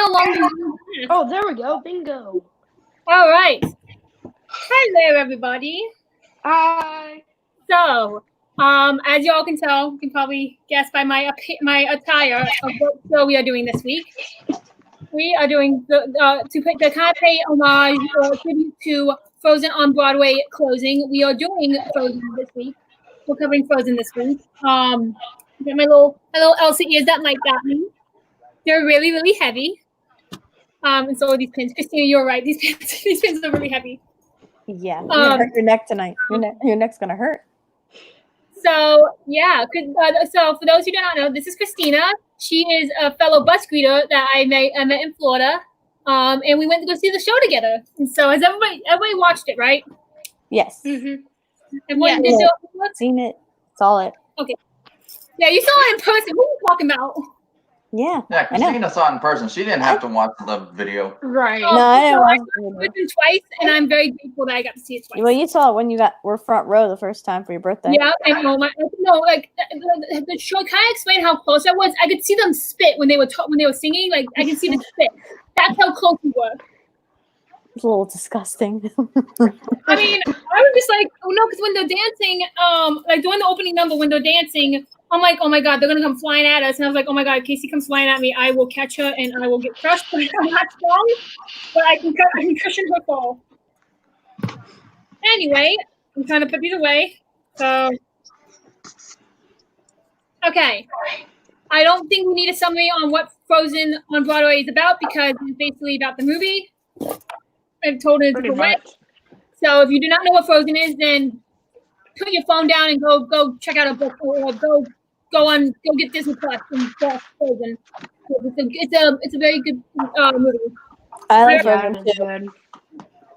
How long do you last? Oh, there we go. Bingo. All right. Hello, everybody. Hi. So, as y'all can tell, you can probably guess by my attire of what show we are doing this week. We are doing to kind of pay homage or tribute to Frozen on Broadway closing. We are doing Frozen this week. We're covering Frozen this week. Get my little Elsa ears that might got me. They're really, really heavy. And so are these pins. Christina, you're right. These pins are really heavy. Yeah, you're gonna hurt your neck tonight. Your neck's gonna hurt. So yeah, so for those who do not know, this is Christina. She is a fellow bus greeter that I met in Florida, and we went to go see the show together. And so has everybody watched it, right? Yes. Mm-hmm. Everyone did seen it. Saw it. Okay. Yeah, you saw it in person. What are you talking about? Yeah. Yeah, Christina saw it in person. She didn't have to watch the video. Right. No, I didn't watch it twice, and I'm very grateful that I got to see it twice. Well, you saw it when you were front row the first time for your birthday. Yeah, I know. The show kind of explained how close I was. I could see them spit when they were singing. Like I could see them spit. That's how close we were. It's a little disgusting. I mean, I was just like, oh no, because when they're dancing, like during the opening number, when they're dancing, I'm like, oh my god, they're gonna come flying at us, and I was like, oh my god, Casey comes flying at me, I will catch her and I will get crushed. I'm not strong, but I can cushion her fall. Anyway, I'm trying to put these away. So, okay, I don't think we need a summary on what Frozen on Broadway is about because it's basically about the movie. I've told it a way. So if you do not know what Frozen is, then put your phone down and go check out a book or go get Disney Plus and watch Frozen. It's a very good movie. I like Frozen too.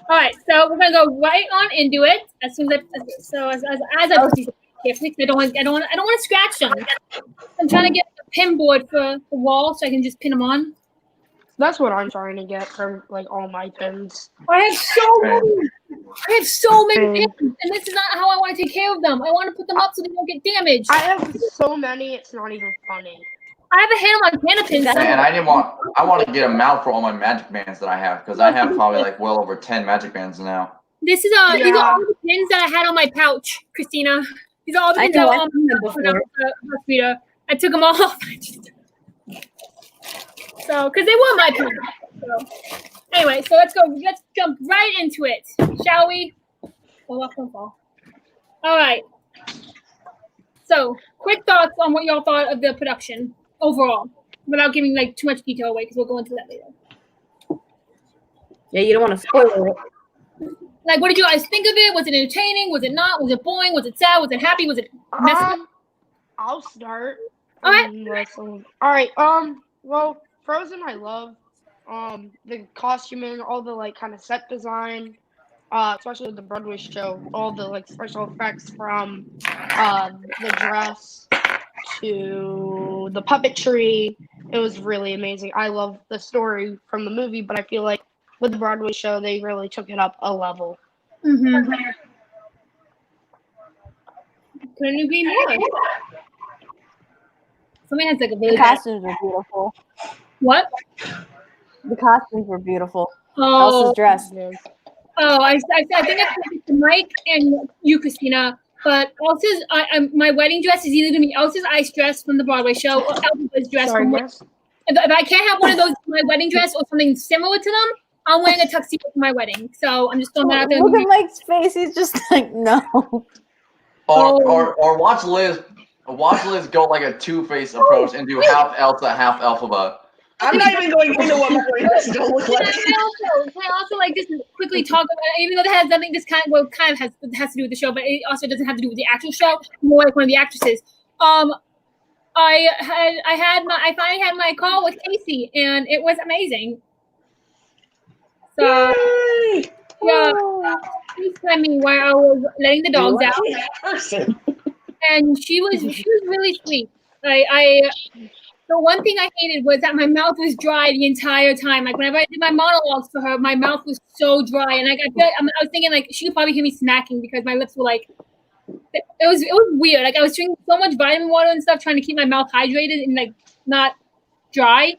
All right, so we're gonna go right on into it as soon as I put these carefully. I don't want to scratch them. I'm trying to get a pin board for the wall so I can just pin them on. That's what I'm trying to get from like all my pins. I have so many pins, and this is not how I want to take care of them. I want to put them up so they don't get damaged. I have so many, it's not even funny. I have a Hannah Montana pin. And I want to get a mount for all my magic bands that I have because I have probably like well over 10 magic bands now. These are all the pins that I had on my pouch, Christina. These are all the pins that were on my pouch. I took them all off. So, because they were my pins. So, anyway, so let's jump right into it, shall we? All right. So, quick thoughts on what y'all thought of the production overall, without giving like too much detail away, because we'll go into that later. Yeah, you don't want to spoil it. Like, what did you guys think of it? Was it entertaining? Was it not? Was it boring? Was it sad? Was it happy? Was it messy? I'll start. All right. All right. Well, Frozen, I love. The costuming, all the like kind of set design, especially with the Broadway show, all the like special effects from the dress to the puppetry. It was really amazing. I love the story from the movie, but I feel like with the Broadway show, they really took it up a level. Mm-hmm. Couldn't agree more. Somebody has like a really The costumes were beautiful. What? The costumes were beautiful. Oh, Elsa's dress. Oh, I think it's Mike and you, Christina. But Elsa's, my wedding dress is either gonna be Elsa's ice dress from the Broadway show or Elsa's dress from. If I can't have one of those, my wedding dress or something similar to them, I'm wearing a tuxedo for my wedding. So I'm just throwing that out there. Look at Mike's face. He's just like, no. Or watch Liz go like a two-faced approach and do half Elsa, half Elphaba. I'm not even going into what my wedding dress looks like. Can I also like just quickly talk about it, even though that has nothing, this kind of has to do with the show, but it also doesn't have to do with the actual show. More like one of the actresses. I finally had my call with Casey, and it was amazing. So yeah, she sent me while I was letting the dogs out. Person. And she was really sweet. The one thing I hated was that my mouth was dry the entire time. Like whenever I did my monologues for her, my mouth was so dry, and I was thinking like she could probably hear me smacking because my lips were like. It was weird. Like I was drinking so much vitamin water and stuff, trying to keep my mouth hydrated and like not dry.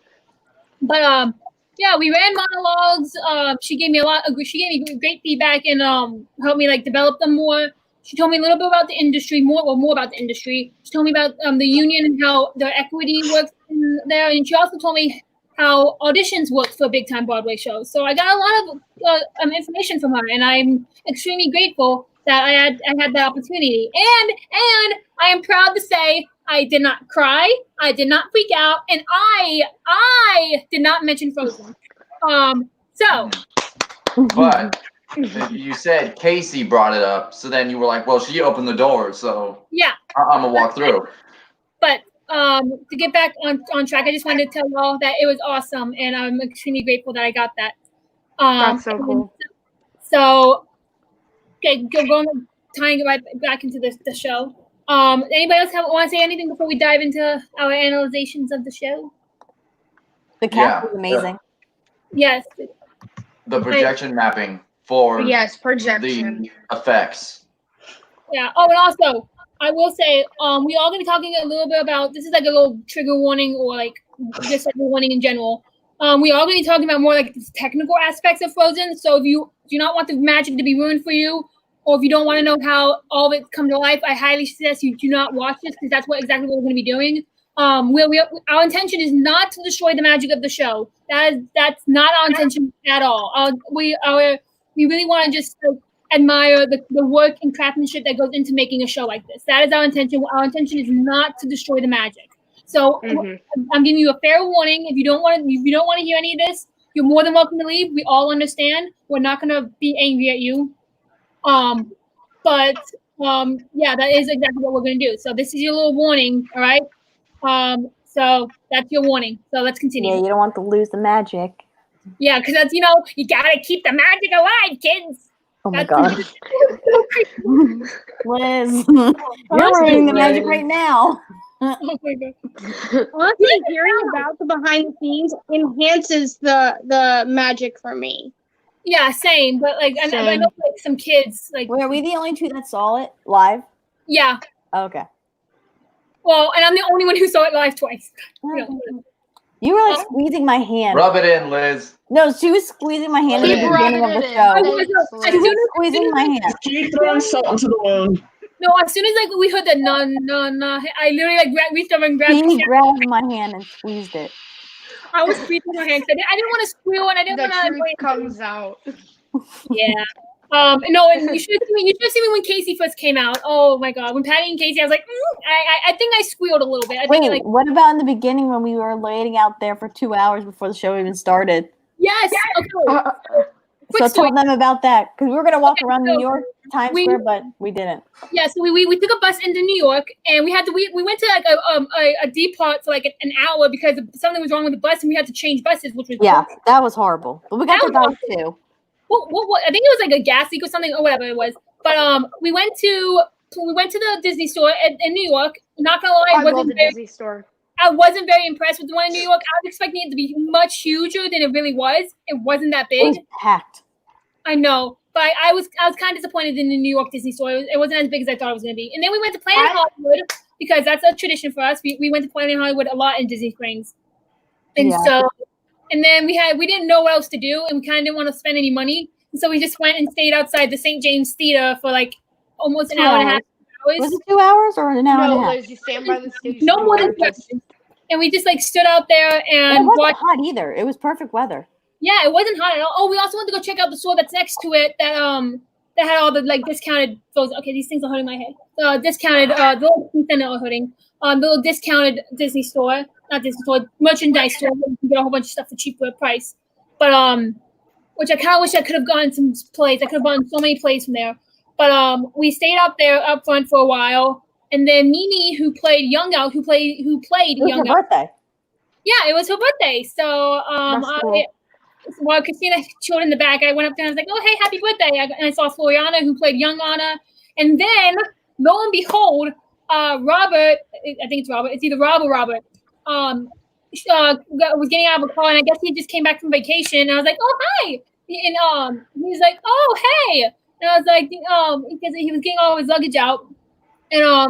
But Yeah, we ran monologues. She gave me great feedback and helped me like develop them more. She told me a little bit about the industry, more about the industry. She told me about the union and how the equity works in there, and she also told me how auditions work for big time Broadway shows. So I got a lot of information from her, and I'm extremely grateful that I had that opportunity. And I am proud to say I did not cry, I did not freak out, and I did not mention Frozen. So. But you said Casey brought it up, so then you were like, well, she opened the door, so yeah, I'm gonna walk through. But to get back on track, I just wanted to tell y'all that it was awesome, and I'm extremely grateful that I got that. That's so cool. So, okay, tying it right back into the show. Anybody else want to say anything before we dive into our analyzations of the show? The cast was amazing. Yes. The projection mapping for projection. the effects. Yeah. Oh, and also, I will say, we are going to be talking a little bit about, this is like a little trigger warning or like just like a warning in general. We are going to be talking about more like the technical aspects of Frozen. So if you do not want the magic to be ruined for you, or if you don't want to know how all of it come to life, I highly suggest you do not watch this because that's exactly what we're going to be doing. Our intention is not to destroy the magic of the show. That's not our intention at all. We really want to just admire the work and craftsmanship that goes into making a show like this. That is our intention. Our intention is not to destroy the magic. So I'm giving you a fair warning. If you don't want to hear any of this, you're more than welcome to leave. We all understand. We're not going to be angry at you. But that is exactly what we're going to do. So this is your little warning. All right. So that's your warning. So let's continue. Yeah, you don't want to lose the magic. Yeah, because that's, you gotta keep the magic alive, kids. Oh my God. Liz, you're ruining the magic right now. Oh my God. Honestly, hearing about the behind the scenes enhances the magic for me. Yeah, same. But like, I know like some kids like. Wait, are we the only two that saw it live? Yeah. Okay. Well, and I'm the only one who saw it live twice. You were like squeezing my hand. Rub it in, Liz. No, she was squeezing my hand at the beginning of the show. She was squeezing my hand. Keep throwing salt into the wound. No, as soon as like we heard the no, I literally like reached over and grabbed. She grabbed my hand and squeezed it. I was squeezing my hand. I didn't want to squeal and I didn't want to. The truth comes out. Yeah. No, and you should have seen me when Casey first came out. Oh my God, when Patty and Casey, I was like, I think I squealed a little bit. Wait, what about in the beginning when we were waiting out there for 2 hours before the show even started? Yes. Okay. So tell them about that because we were gonna walk around New York Times Square, but we didn't. Yeah, so we took a bus into New York, and we went to like a depot for like an hour because something was wrong with the bus, and we had to change buses, which was horrible. That was horrible. But we got the bus too. What? I think it was like a gas leak or something or whatever it was. But we went to the Disney store in New York. Not gonna lie, I love the Disney store. I wasn't very impressed with the one in New York. I was expecting it to be much huger than it really was. It wasn't that big. It was packed. I know, but I was kind of disappointed in the New York Disney store. It wasn't as big as I thought it was going to be. And then we went to Planet Hollywood because that's a tradition for us. We went to Planet Hollywood a lot in Disney Springs, and then we didn't know what else to do, and we kind of didn't want to spend any money, and so we just went and stayed outside the St. James Theater for like almost an hour and a half. Was it 2 hours or an hour and a half? Liz, you stand by the station. No more than 2 hours. And we just like stood out there and it wasn't hot either. It was perfect weather. Yeah, it wasn't hot at all. Oh, we also went to go check out the store that's next to it that had all the like discounted Frozen. Okay, these things are hurting my head. Discounted the little the little discounted Disney store, not Disney store, merchandise store. You can get a whole bunch of stuff for cheaper price. But which I kind of wish I could have gotten some plays. I could have gotten so many plays from there. But we stayed up there up front for a while, and then Mimi, who played Young Out, who played Young Out. It was her birthday. Yeah, it was her birthday. So cool. While Christina chilled in the back, I went up there and I was like, "Oh, hey, happy birthday!" And I saw Floriana, who played young Anna, and then lo and behold, Robert, I think it's Robert. It's either Rob or Robert. Was getting out of a car, and I guess he just came back from vacation. And I was like, "Oh, hi!" And he's like, "Oh, hey!" And I was like, because he was getting all his luggage out, and I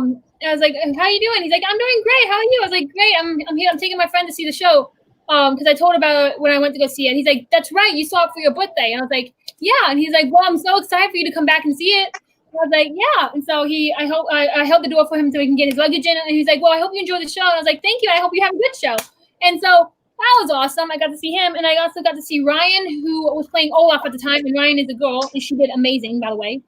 was like, "How you doing?" He's like, "I'm doing great. How are you?" I was like, "Great. I'm here. I'm taking my friend to see the show." because I told him about it when I went to go see it. He's like, "That's right, you saw it for your birthday." And I was like, "Yeah." And he's like, "Well, I'm so excited for you to come back and see it." And I was like, "Yeah." And so I held the door for him so he can get his luggage in. And he's like, "Well, I hope you enjoy the show." And I was like, "Thank you. I hope you have a good show." And so that was awesome. I got to see him, and I also got to see Ryan, who was playing Olaf at the time. And Ryan is a girl, and she did amazing, by the way.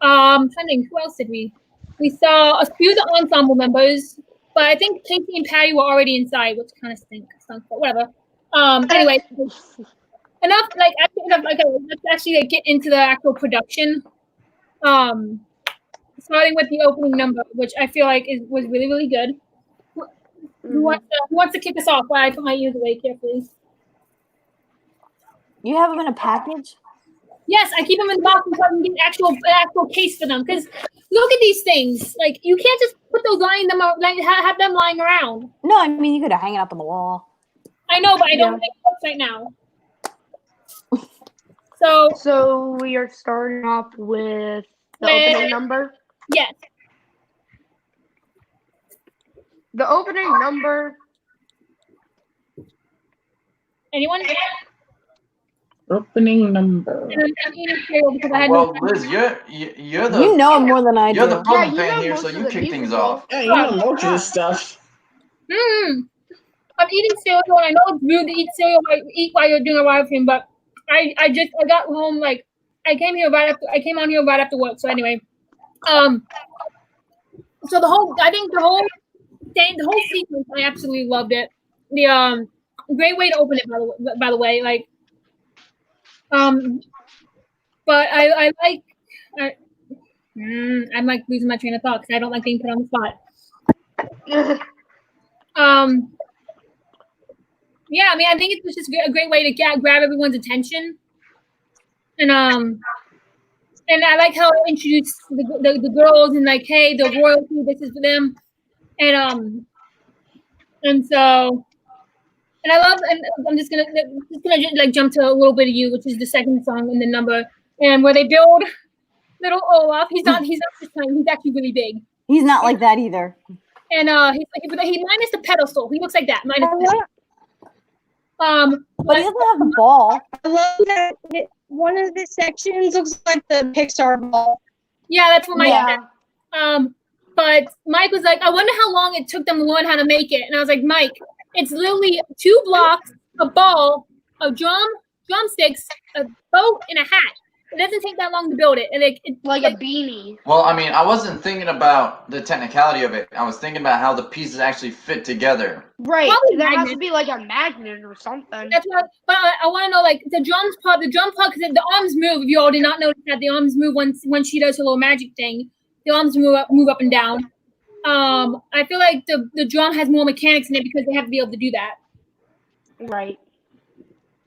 Trying to think, who else did we? We saw a few of the ensemble members, but I think Casey and Patty were already inside, which kind of stunk, but whatever. Anyway, enough. Like, okay, let's actually get into the actual production. Starting with the opening number, which I feel like was really, really good. Who wants to kick us off while I put my ears away here, please? You have them in a package? Yes, I keep them in the box so I can get an actual case for them. Because look at these things. Like, you can't just put those have them lying around. No, I mean, you could hang it up on the wall. I know, but I don't make books right now. So we are starting off with the opening number? Yes. The opening number. Anyone? Opening number. Well, Liz, you're the You know more than I do. you're the Pumpkin Yeah, you fan know here, most so of you the kick things musical. off. Yeah, you know most of this stuff. I'm eating cereal, and I know it's rude to eat cereal while you're doing a live stream, but I got home, like, I came on here right after work. So anyway, so the whole sequence, I absolutely loved it. The great way to open it, by the way, like, but I'm like losing my train of thought because I don't like being put on the spot. Yeah, I mean, I think it's just a great way to grab everyone's attention, and I like how it introduced the girls and like, hey, the royalty, this is for them, and so, and I love, and I'm just gonna like jump to a little bit of you, which is the second song in the number, and where they build little Olaf. He's not just tiny, he's actually really big. He's not like that either. And he minus the pedestal. He looks like that. Minus but he doesn't have the ball. I love that one of the sections looks like the Pixar ball. Yeah, that's what Mike said. But Mike was like, I wonder how long it took them to learn how to make it. And I was like, Mike, it's literally 2 blocks, a ball, a drumsticks, a boat, and a hat. It doesn't take that long to build it. And it's like a beanie. Well, I mean, I wasn't thinking about the technicality of it. I was thinking about how the pieces actually fit together. Right. Probably there has magnet. to be like a magnet or something. That's what. But I want to know, like, the drum part, because the arms move. If you all did not notice that, the arms move when she does her little magic thing. The arms move up and down. I feel like the drum has more mechanics in it because they have to be able to do that. Right.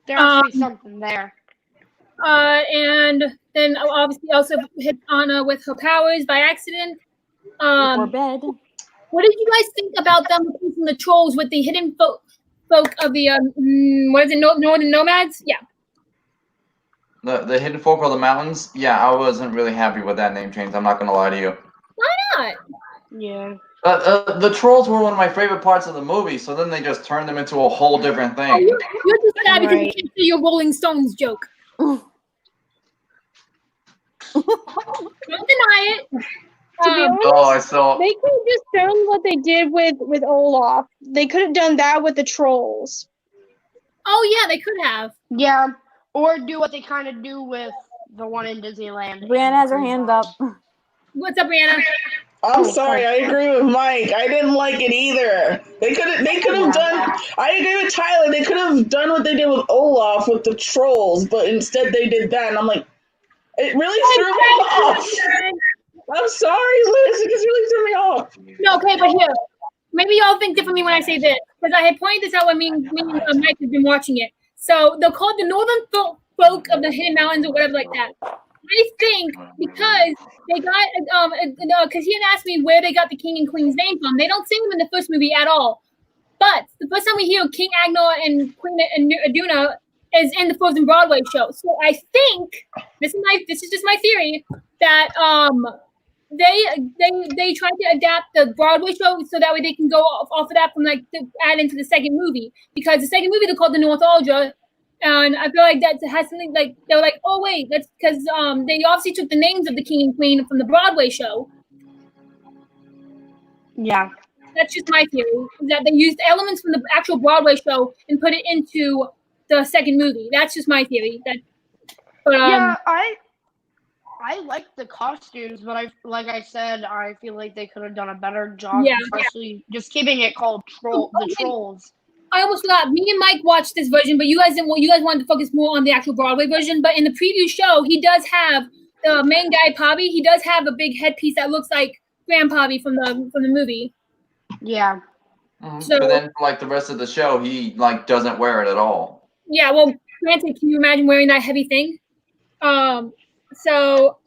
There has to be something there. And then obviously also hit Anna with her powers by accident. Before bed. What did you guys think about them replacing the trolls with the hidden folk of the Northern Nomads? Yeah. The hidden folk of the mountains. Yeah, I wasn't really happy with that name change. I'm not gonna lie to you. Why not? Yeah. The trolls were one of my favorite parts of the movie, so then they just turned them into a whole different thing. Oh, you're just sad because you can't say your Rolling Stones joke. Don't deny it. To be honest, I they could have just done what they did with Olaf. They could have done that with the trolls. Oh yeah, they could have. Yeah. Or do what they kind of do with the one in Disneyland. Brianna has her hand up. What's up, Brianna? I'm sorry, I agree with Mike. I didn't like it either. They could have done. I agree with Tyler. They could have done what they did with Olaf with the trolls, but instead they did that, and I'm like, it really threw me off. I'm sorry, Liz. It just really threw me off. No, okay, but here, maybe y'all think differently when I say this, because I had pointed this out when me and Mike have been watching it. So they're called the Northern folk of the Hidden Mountains or whatever like that. I think because they got, because he had asked me where they got the king and queen's name from. They don't sing them in the first movie at all. But the first time we hear King Agnor and Queen Aduna is in the Frozen Broadway show. So I think this is just my theory that they tried to adapt the Broadway show so that way they can go off of that from like to add into the second movie, because the second movie they're called the Northalgia, and I feel like that has something like they were like, oh wait, that's because they obviously took the names of the king and queen from the Broadway show. Yeah. That's just my theory, that they used elements from the actual Broadway show and put it into the second movie. That's just my theory. Yeah, I like the costumes, but like I said, I feel like they could have done a better job, especially just keeping it called the Trolls. I almost forgot. Me and Mike watched this version, but you guys didn't. You guys wanted to focus more on the actual Broadway version. But in the preview show, he does have the main guy, Pobby. He does have a big headpiece that looks like Grandpappy from the movie. Yeah. So, but then, like the rest of the show, he like doesn't wear it at all. Yeah. Well, granted, can you imagine wearing that heavy thing? So.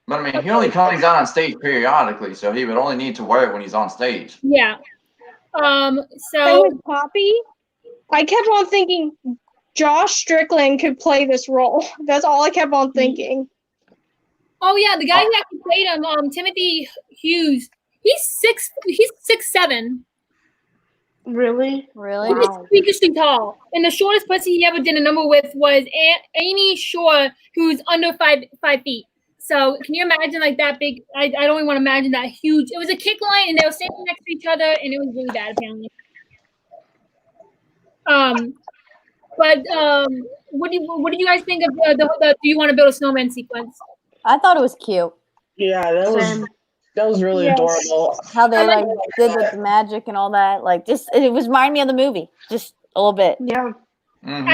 But I mean, he only comes out on stage periodically, so he would only need to wear it when he's on stage. Yeah. And So. with Poppy, I kept on thinking Josh Strickland could play this role. That's all I kept on thinking. Oh yeah, the guy who actually played him, Timothy Hughes. He's 6'7". Really? Really? He's freakishly tall. And the shortest person he ever did a number with was Amy Shore, who's under 5 feet. So can you imagine like that big? I don't even want to imagine that huge. It was a kick line, and they were standing next to each other, and it was really bad apparently. What did you guys think of the Do You Want to Build a Snowman sequence? I thought it was cute. Yeah, that was really adorable. How they like did with the magic and all that. Like, just it was reminding me of the movie, just a little bit. Yeah. Mm-hmm.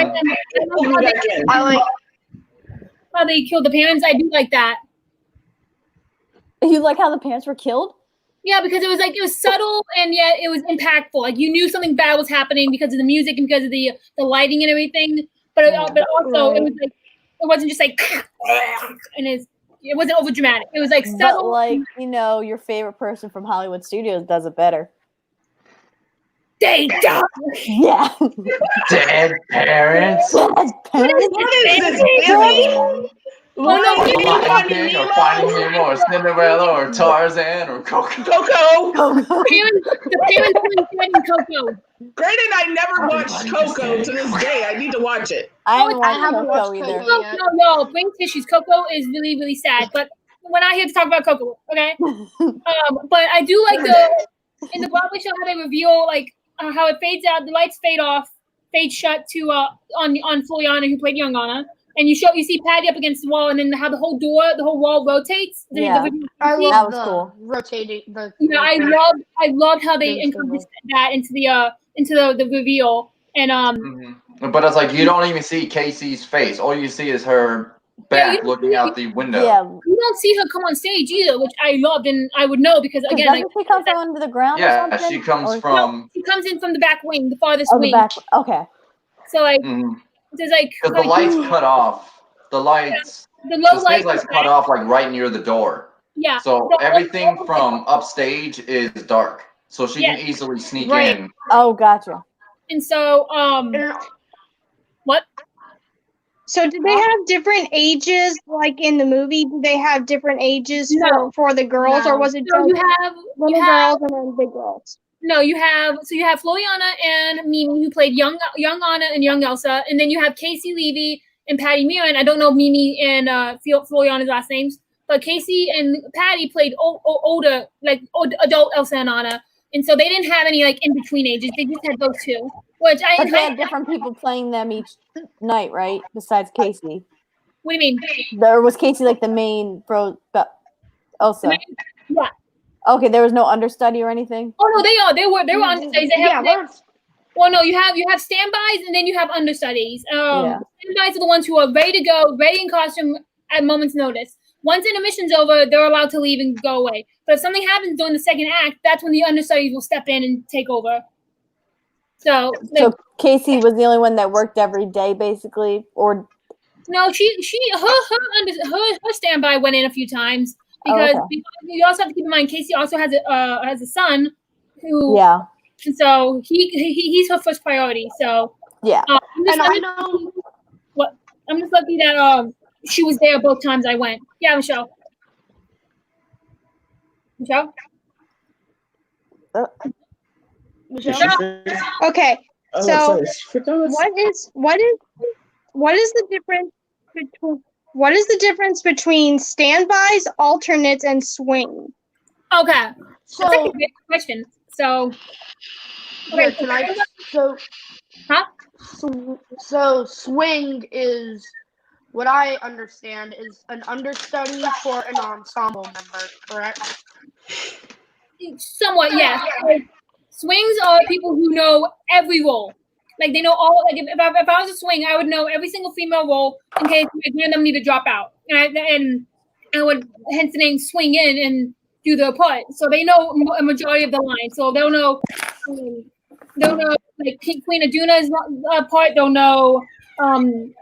I like how they killed the parents. I do like that. You like how the parents were killed? Yeah, because it was subtle and yet it was impactful. Like you knew something bad was happening because of the music and because of the lighting and everything. But also it was like it wasn't just like and it wasn't over dramatic. It was like subtle. But like, your favorite person from Hollywood Studios does it better. They die. Yeah. Dead parents. Dead parents. What is this, Billy? Finding Nemo or Cinderella or Tarzan or Coco. Coco. The parents were dead in Coco. Granted, I never watched Coco to this day. I need to watch it. I haven't haven't watched Coco watched either. Coco. No, bring tissues. Coco is really, really sad. But we're not here to talk about Coco, okay? But I do like in the Broadway show how they reveal like how it fades out, the lights fade off, fade shut to on Floriana who played young Anna. And you see Patty up against the wall, and then how the whole wall rotates. Yeah. I love That was the cool. rotating. I loved how they encompassed that into the reveal. And But it's like you don't even see Casey's face. All you see is her back looking out the window. Yeah. You don't see her come on stage either, which I loved, and I would know because again, doesn't she come from under the ground? Yeah, or something? she comes Or- from. she comes in from the back wing, the farthest Oh, the wing. back. Okay. So like, Mhm. there's like Because the lights cut off. The lights. the low The stage lights lights cut off like right near the door. Yeah. So everything from upstage is dark. So she can easily sneak in. Oh, gotcha. And so what? So did they have different ages like in the movie? Did they have different ages No. for the girls, or was it So just you have little girls and then big girls? No, you have Floriana and Mimi who played young Anna and young Elsa, and then you have Casey Levy and Patty Muir. I don't know Mimi and Floriana's last names, but Casey and Patty played older, like adult Elsa and Anna, and so they didn't have any like in between ages. They just had those two, which But they had different people playing them each night, right? Besides Casey. What do you mean? There was Casey like the main Elsa. Yeah. Okay, there was no understudy or anything. Oh no, they were understudies. They have well, no, you have standbys and then you have understudies. Standbys are the ones who are ready to go, ready in costume at moment's notice. Once intermission's over, they're allowed to leave and go away. But if something happens during the second act, that's when the understudies will step in and take over. So Casey was the only one that worked every day, basically, or no, her standby went in a few times because you also have to keep in mind Casey also has a son who and so he's her first priority. So I'm just lucky that she was there both times I went. Yeah, Michelle. Michelle? Michelle? Okay. Oh, So sorry. Forgot what's- what is the difference between standbys, alternates, and swing? Okay. That's So a good question. So, yeah, okay, can I? So huh? so swing is what I understand is an understudy for an ensemble member, correct? Somewhat, yes. Like, swings are people who know every role. Like they know all. Like if I was a swing, I would know every single female role in case one of them need to drop out, and I would hence the name swing in and do the part. So they know a majority of the line. So they'll know like Queen Aduna's part. They'll know Bama's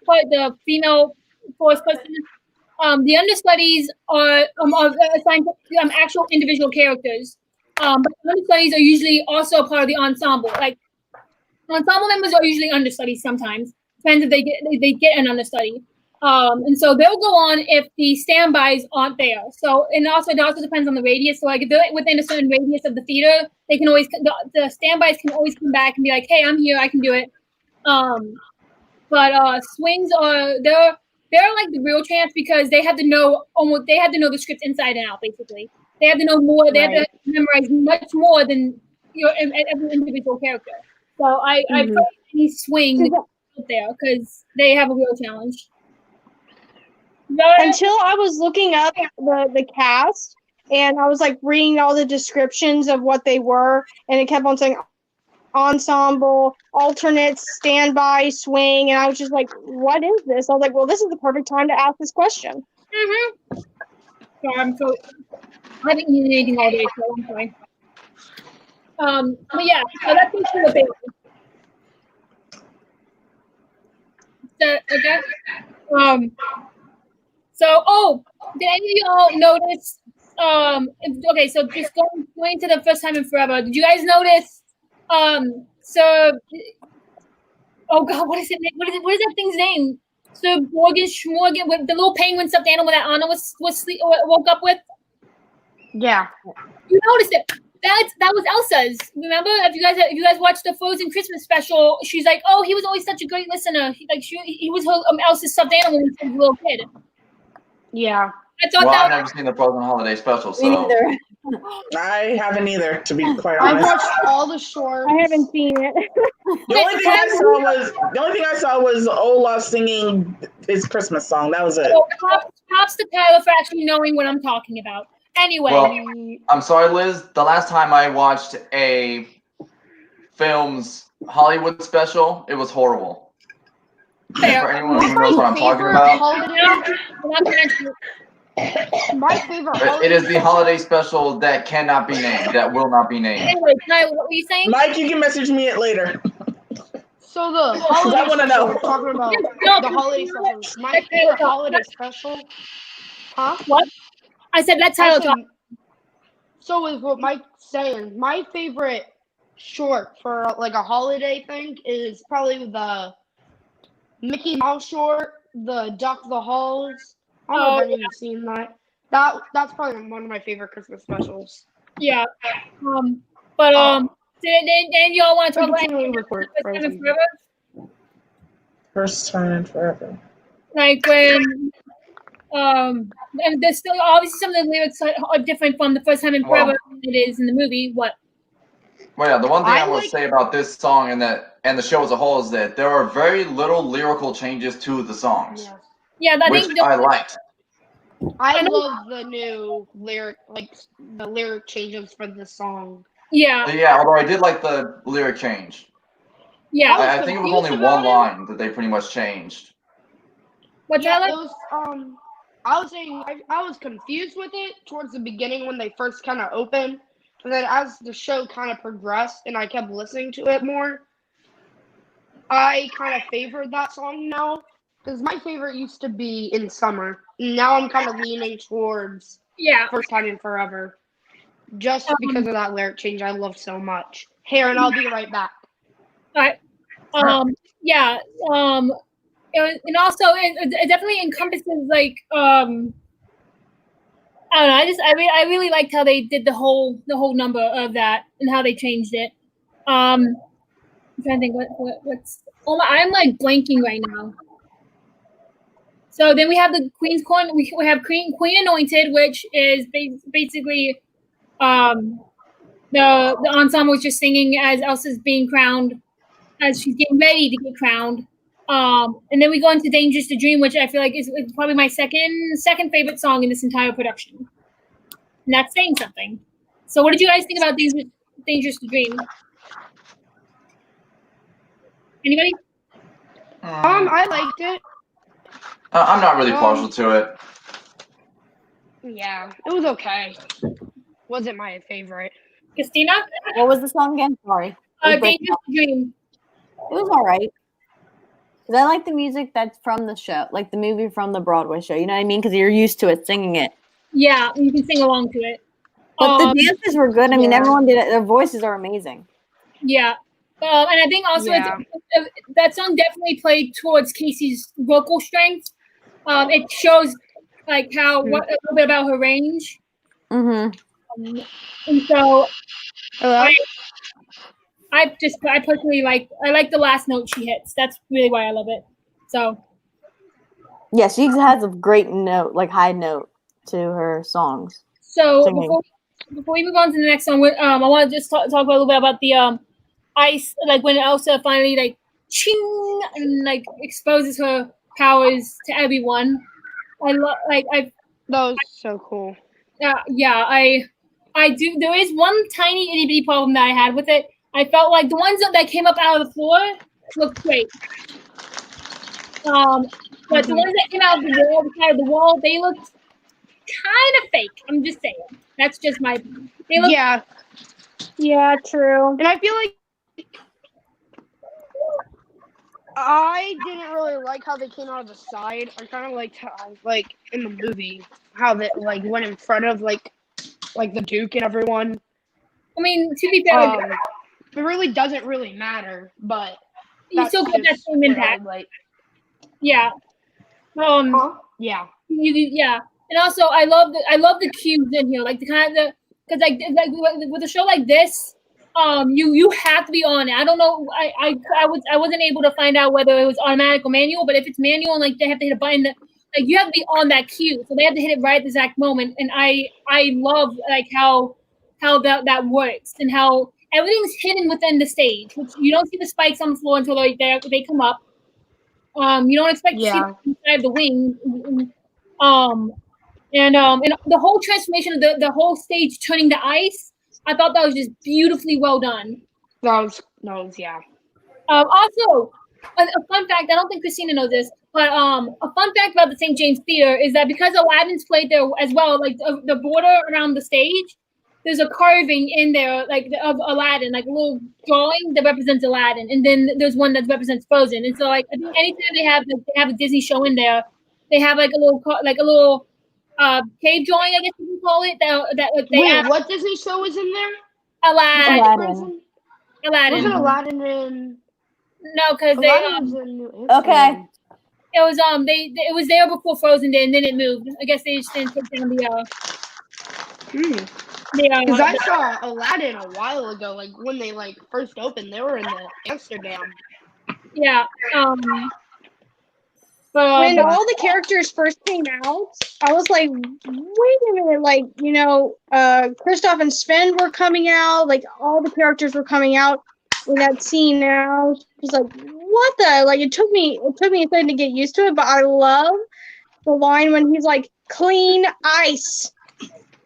part, the female force person. The understudies are assigned to actual individual characters. But the understudies are usually also a part of the ensemble. Like ensemble members are usually understudies sometimes. Depends if they get an understudy. And so they'll go on if the standbys aren't there. So and also it also depends on the radius. So like if they're within a certain radius of the theater, they can always the standbys can always come back and be like, hey, I'm here, I can do it. But swings are they're like the real chance because they have to know the script inside and out. Basically, they have to know more. They have to memorize much more than every individual character. So I put any swing out there because they have a real challenge. Until I was looking up the cast and I was like reading all the descriptions of what they were, and it kept on saying ensemble, alternates, standby, swing, and I was just like, what is this? I was like, well, this is the perfect time to ask this question. I haven't eaten anything all day, so I'm fine. But yeah, so that's basically what they were. So, did any of y'all notice? Okay, so just going to the first time in forever. Did you guys notice? Sir, oh God, what is it? What is that thing's name? Sir Morgan Schmorgan with the little penguin stuffed animal that Anna woke up with. Yeah. You noticed it. That was Elsa's. Remember, if you guys watched the Frozen Christmas special, she's like, "Oh, he was always such a great listener. He was her Elsa's stuffed animal when she was a little kid." Yeah. I thought Well, that I've never seen the Frozen Holiday Special, Me so neither. I haven't either, to be quite I honest. watched all the shorts. I haven't seen it. The only thing I saw was Olaf singing his Christmas song. That was it. So props to Tyler for actually knowing what I'm talking about. Anyway, Well, I'm sorry, Liz. The last time I watched a film's Hollywood special, it was horrible. fair. For anyone who knows what I'm talking about, I'm not gonna answer. My favorite holiday it is the holiday special that cannot be named, that will not be named. Anyway, Tyler, what were you saying? Mike, you can message me it later. So the holiday I wanna special, know. we're talking about No, the holiday special. My favorite holiday special. Huh? What? I said let I Tyler said, talk. so is what Mike's saying. My favorite short for like a holiday thing is probably the Mickey Mouse short, the Duck the Halls. I don't know if anyone's seen that. That's probably one of my favorite Christmas specials. Yeah. Did y'all want to talk about Continuing anything with First Time in Frozen. Forever? First time in forever. Like when and there's still obviously some of the lyrics are different from the First Time in Forever than it is in the movie. What? Well, yeah, the one thing I will like- say about this song and the show as a whole is that there are very little lyrical changes to the songs, Yeah, I which think I liked. I love the new lyric, like the lyric changes for the song. Yeah. Yeah, although I did like the lyric change. Yeah. I think it was only one line that they pretty much changed. What's Yeah, that? it was, I was saying I was confused with it towards the beginning when they first kind of opened, and then as the show kind of progressed and I kept listening to it more, I kind of favored that song now because my favorite used to be In Summer. Now I'm kind of leaning towards First Time in Forever, just because of that lyric change I love so much. Here, and I'll be right back. All right. Yeah. And also it definitely encompasses like I don't know. I really liked how they did the whole number of that and how they changed it. I'm trying to think what's. Oh my, I'm like blanking right now. So then we have the Queen's Corn. We have Queen Anointed, which is basically the ensemble is just singing as Elsa's being crowned, as she's getting ready to get crowned. And then we go into Dangerous to Dream, which I feel like is probably my second favorite song in this entire production. And that's saying something. So what did you guys think about Dangerous to Dream? Anybody? I liked it. I'm not really partial to it. Yeah, it was okay. Wasn't my favorite. Christina? What was the song again? Sorry. Dangerous to Dream. It was all right. Because I like the music that's from the show, like the movie from the Broadway show. You know what I mean? Because you're used to it, singing it. Yeah, you can sing along to it. But the dances were good. I mean, everyone did it. Their voices are amazing. Yeah. And I think also that song definitely played towards Casey's vocal strength. It shows like how what a little bit about her range. Mm-hmm. And so I personally like the last note she hits. That's really why I love it. So yeah, she has a great note, like high note to her songs. So before we move on to the next song, I want to just talk a little bit about the ice, like when Elsa finally like ching and like exposes her powers to everyone. That was so cool. Yeah, I do. There is one tiny itty bitty problem that I had with it. I felt like the ones that came up out of the floor looked great. But the ones that came out of the side of the wall, they looked kind of fake. I'm just saying. That's just my opinion. They look Yeah, true. And I feel like I didn't really like how they came out of the side. I kind of liked how, like in the movie, how they like went in front of like the Duke and everyone. I mean, to be fair, it really doesn't really matter, but you still get that same impact. Yeah. Yeah. Yeah. And also, I love the cues in here, like the kind of because like with a show like this, you have to be on it. I don't know. I wasn't able to find out whether it was automatic or manual, but if it's manual and like they have to hit a button, like you have to be on that cue, so they have to hit it right at the exact moment. And I love like how that works and how everything's hidden within the stage, which you don't see the spikes on the floor until they come up. You don't expect to see them inside the wing. And the whole transformation of the whole stage turning to ice, I thought that was just beautifully well done. That was yeah. Also, a fun fact, I don't think Christina knows this, but a fun fact about the St. James Theater is that because Aladdin's played there as well, like the border around the stage, there's a carving in there like of Aladdin, like a little drawing that represents Aladdin, and then there's one that represents Frozen. And so like I think anytime they have a Disney show in there, they have like a little cave drawing, I guess you can call it. Wait, what Disney show was in there? Aladdin. Wasn't Aladdin in? No, because Aladdin was in New Amsterdam. Okay. It was it was there before Frozen did, and then it moved. I guess they just didn't take down the Because I saw Aladdin a while ago, like when they like first opened, they were in Amsterdam. Yeah. When all the characters first came out, I was like, wait a minute, like, you know, Kristoff and Sven were coming out, like all the characters were coming out in that scene now. It was like, what the, like it took me a second to get used to it, but I love the line when he's like, clean ice.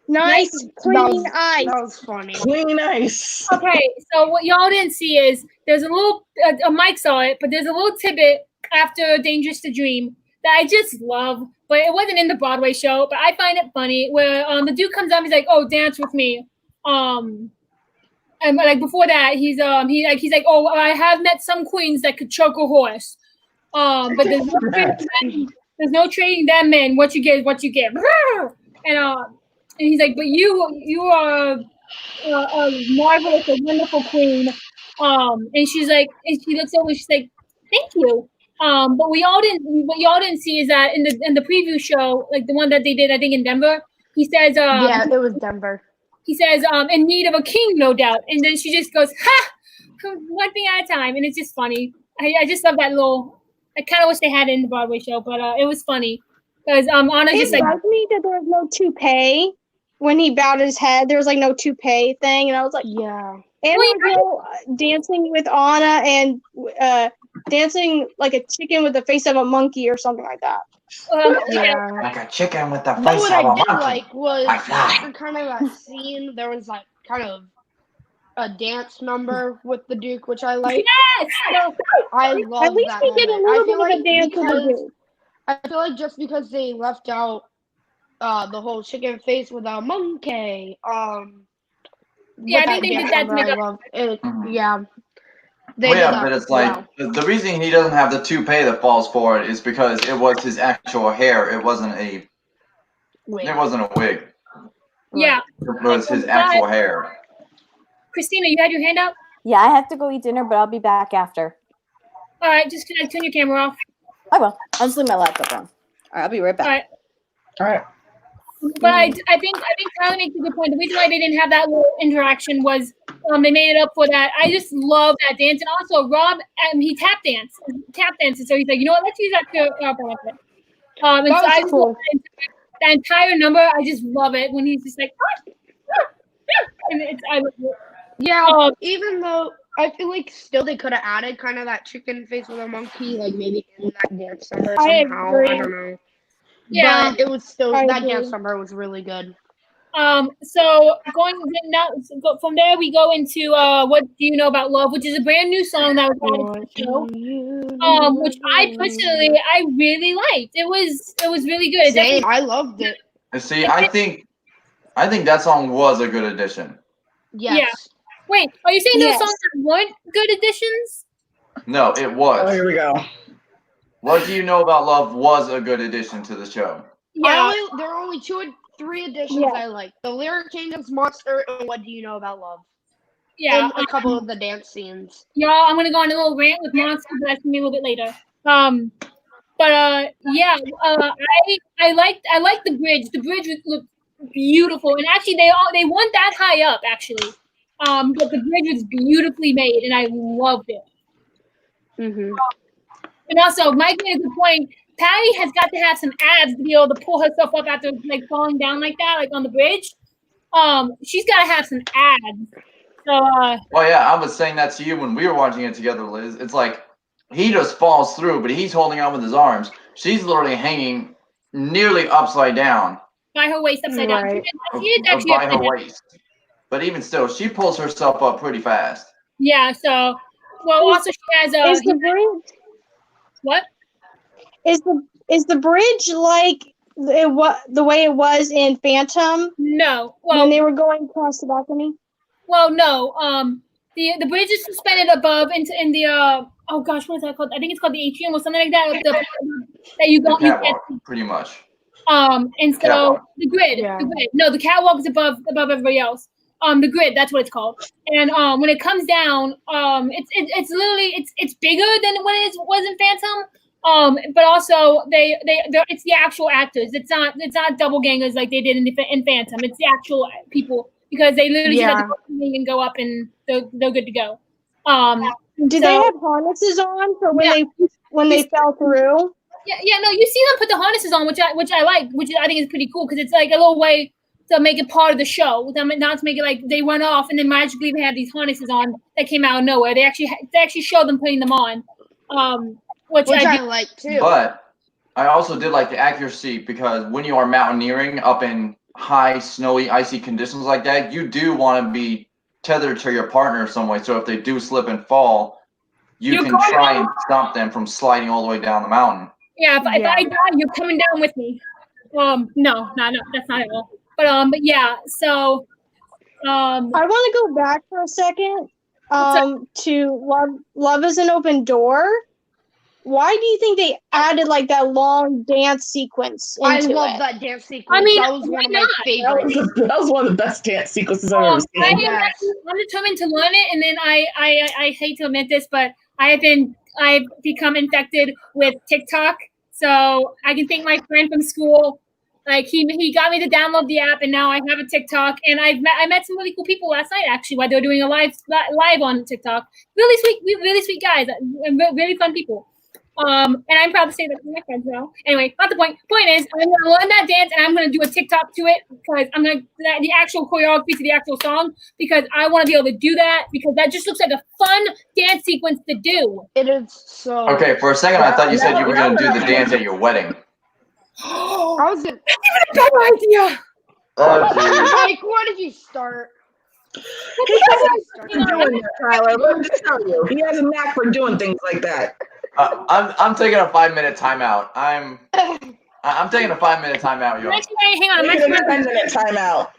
Nice, clean ice. That was funny. Clean ice. Okay, so what y'all didn't see is there's a little, Mike saw it, but there's a little tidbit after Dangerous to Dream that I just love, but it wasn't in the Broadway show, but I find it funny where the Duke comes up, he's like, oh, dance with me. And like before that, he's like, oh, I have met some queens that could choke a horse. But there's no trading them in. What you get is what you get. And he's like, but you are a marvelous, a wonderful queen. And she's like, and she looks over, she's like, thank you. But what y'all didn't see is that in the preview show, like the one that they did, I think in Denver, he says, Yeah, it was Denver. he says, in need of a king, no doubt. And then she just goes, ha, one thing at a time. And it's just funny. I just love that little, I kind of wish they had it in the Broadway show, but it was funny. Because Anna's It just like, bugged me that there was no toupee when he bowed his head. There was like no toupee thing, and I was like, Yeah. and there was no dancing with Anna and dancing like a chicken with the face of a monkey or something like that. Yeah. Like a chicken with the But face what of I a did monkey. like was I fly. after kind of that scene, there was like kind of a dance number with the Duke, which I like. yes! So, I At love least that we get a moment. little I feel bit of like a dance with the because dude. I feel like just because they left out the whole chicken face with a monkey, Yeah, I with think they did dance that to number, make I up. love it. Mhm. Yeah. They Well, did yeah, that but it's like well. the reason he doesn't have the toupee that falls for it is because it was his actual hair. It wasn't a Wait. wig. Yeah. It was his But- actual hair. Christina, you had your hand up? Yeah, I have to go eat dinner, but I'll be back after. All right, just turn your camera off. I will. I'll just leave my laptop on. All right, I'll be right All back. right. All right. But I think Tyler makes a good point. The reason why they didn't have that little interaction was they made it up for that. I just love that dance, and also Rob, he tap dances. So he's like, you know what? Let's use that to our benefit. And That so was I just cool. love that entire number. I just love it when he's just like, and I love it. Yeah, even though I feel like still they could have added kind of that chicken face with a monkey, like maybe in that dance number I somehow. agree. I don't know. Yeah. But it was still I that agree. dance number was really good. So going now from there we go into what do you know about love, which is a brand new song that was added to the show. Which I personally really liked. It was really good. It Same, definitely- I loved it. And see, I think that song was a good addition. Yes. Wait, are you saying Yes. those songs that weren't good additions? No, it Oh, was. here we go. What Do You Know About Love was a good addition to the show. Yeah. There are only 2 or 3 additions Yeah. I like. The Lyric Kingdom's Monster and What Do You Know About Love? Yeah. And a couple of the dance scenes. Y'all, I'm gonna go on a little rant with Monster, but that's gonna be a little bit later. Yeah, I liked the bridge. The bridge looked beautiful, and actually they weren't that high up actually. But the bridge was beautifully made, and I loved it. Mm-hmm. And also, Mike made a good point. Patty has got to have some abs to be able to pull herself up after like falling down like that, like on the bridge. She's got to have some abs. So Well, yeah, I was saying that to you when we were watching it together, Liz. It's like he just falls through, but he's holding on with his arms. She's literally hanging nearly upside down by her waist upside down. Right. She is actually by her upside down. waist. But even still, she pulls herself up pretty fast. Yeah. So, well, also she has Is the bridge what? is the bridge like the way it was in Phantom No. when Well, they were going across the balcony? well, no. The bridge is suspended above in the oh gosh, what is that called? I think it's called the atrium or something like that. That you The don't you can't catwalk, pretty much. and so Catwalk. the grid, Yeah. the grid. No, the catwalk is above everybody else. The grid, that's what it's called. And when it comes down, it's literally it's bigger than what it was in Phantom. But also they're it's the actual actors. It's not double gangers like they did in Phantom. It's the actual people because they literally just Yeah. have to go and go up and they're good to go. Did So- they have harnesses on for Yeah. when they fell through? Yeah, no, you see them put the harnesses on, which I like, which I think is pretty cool because it's like a little way to make it part of the show, not to make it like they went off and then magically they had these harnesses on that came out of nowhere. They actually showed them putting them on, which I I like too. But I also did like the accuracy because when you are mountaineering up in high, snowy, icy conditions like that, you do want to be tethered to your partner some way. So if they do slip and fall, you You're can going try down. and stop them from sliding all the way down the mountain. yeah. If I Yeah. die, you're coming down with me. No, that's not at all. But yeah. So I want to go back for a second to Love is an Open Door. Why do you think they added like that long dance sequence I into love it? that dance sequence. I mean, that was why one of my not? favorites. That was one of the best dance sequences I've ever I seen. am Yes. I'm determined to learn it, and then I hate to admit this, but I've become infected with TikTok. So I can thank my friend from school Like he got me to download the app, and now I have a TikTok. And I met some really cool people last night actually while they were doing a live on TikTok. Really sweet guys, and really fun people. And I'm proud to say that my friends know. Anyway, not the point. Point is, I'm gonna learn that dance, and I'm gonna do a TikTok to it because I'm gonna the actual choreography to the actual song because I want to be able to do that because that just looks like a fun dance sequence to do. It is so. Okay, for a second, I thought you said you were going to do the dance at your wedding. I was gonna, That's even a better idea. Oh, geez. Mike, why did you start? He has a knack for doing that, Tyler. Let me just tell you, he has a knack for doing things like that. I'm taking a 5-minute timeout. I'm taking a 5-minute timeout, y'all. Hang on, I'm Taking a actually 10-minute timeout.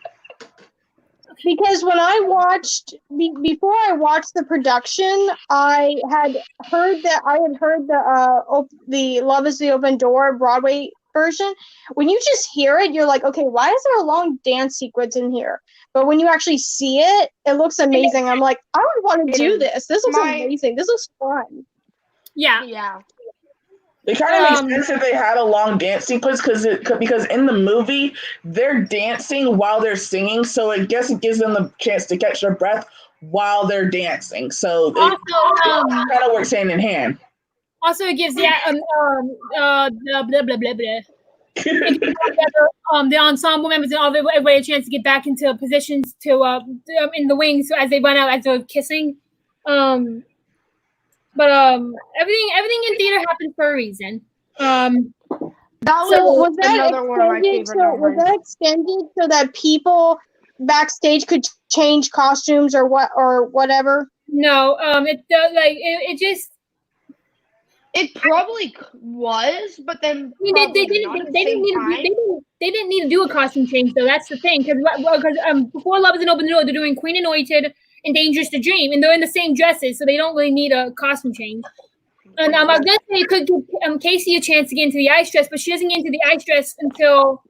Because when I watched before I watched the production, I had heard the Love Is the Open Door Broadway version. When you just hear it, you're like, okay, why is there a long dance sequence in here? But when you actually see it, it looks amazing. I'm like, I would want to do this. This looks amazing. This looks fun. Yeah. It kind of makes sense if they had a long dance sequence because in the movie they're dancing while they're singing, so I guess it gives them the chance to catch their breath while they're dancing. So it kind of works hand in hand. Also, it gives the the ensemble members and everybody a chance to get back into positions to in the wings as they run out as they're kissing. But everything in theater happens for a reason. Was that extended so that people backstage could change costumes or whatever? No, it just. It probably was, but then I mean, they didn't need to do a costume change though. That's the thing, because before Love Is an Open Door, they're doing Queen Anointed and Dangerous to Dream, and they're in the same dresses, so they don't really need a costume change. And I was gonna say you could give Casey a chance to get into the ice dress, but she doesn't get into the ice dress until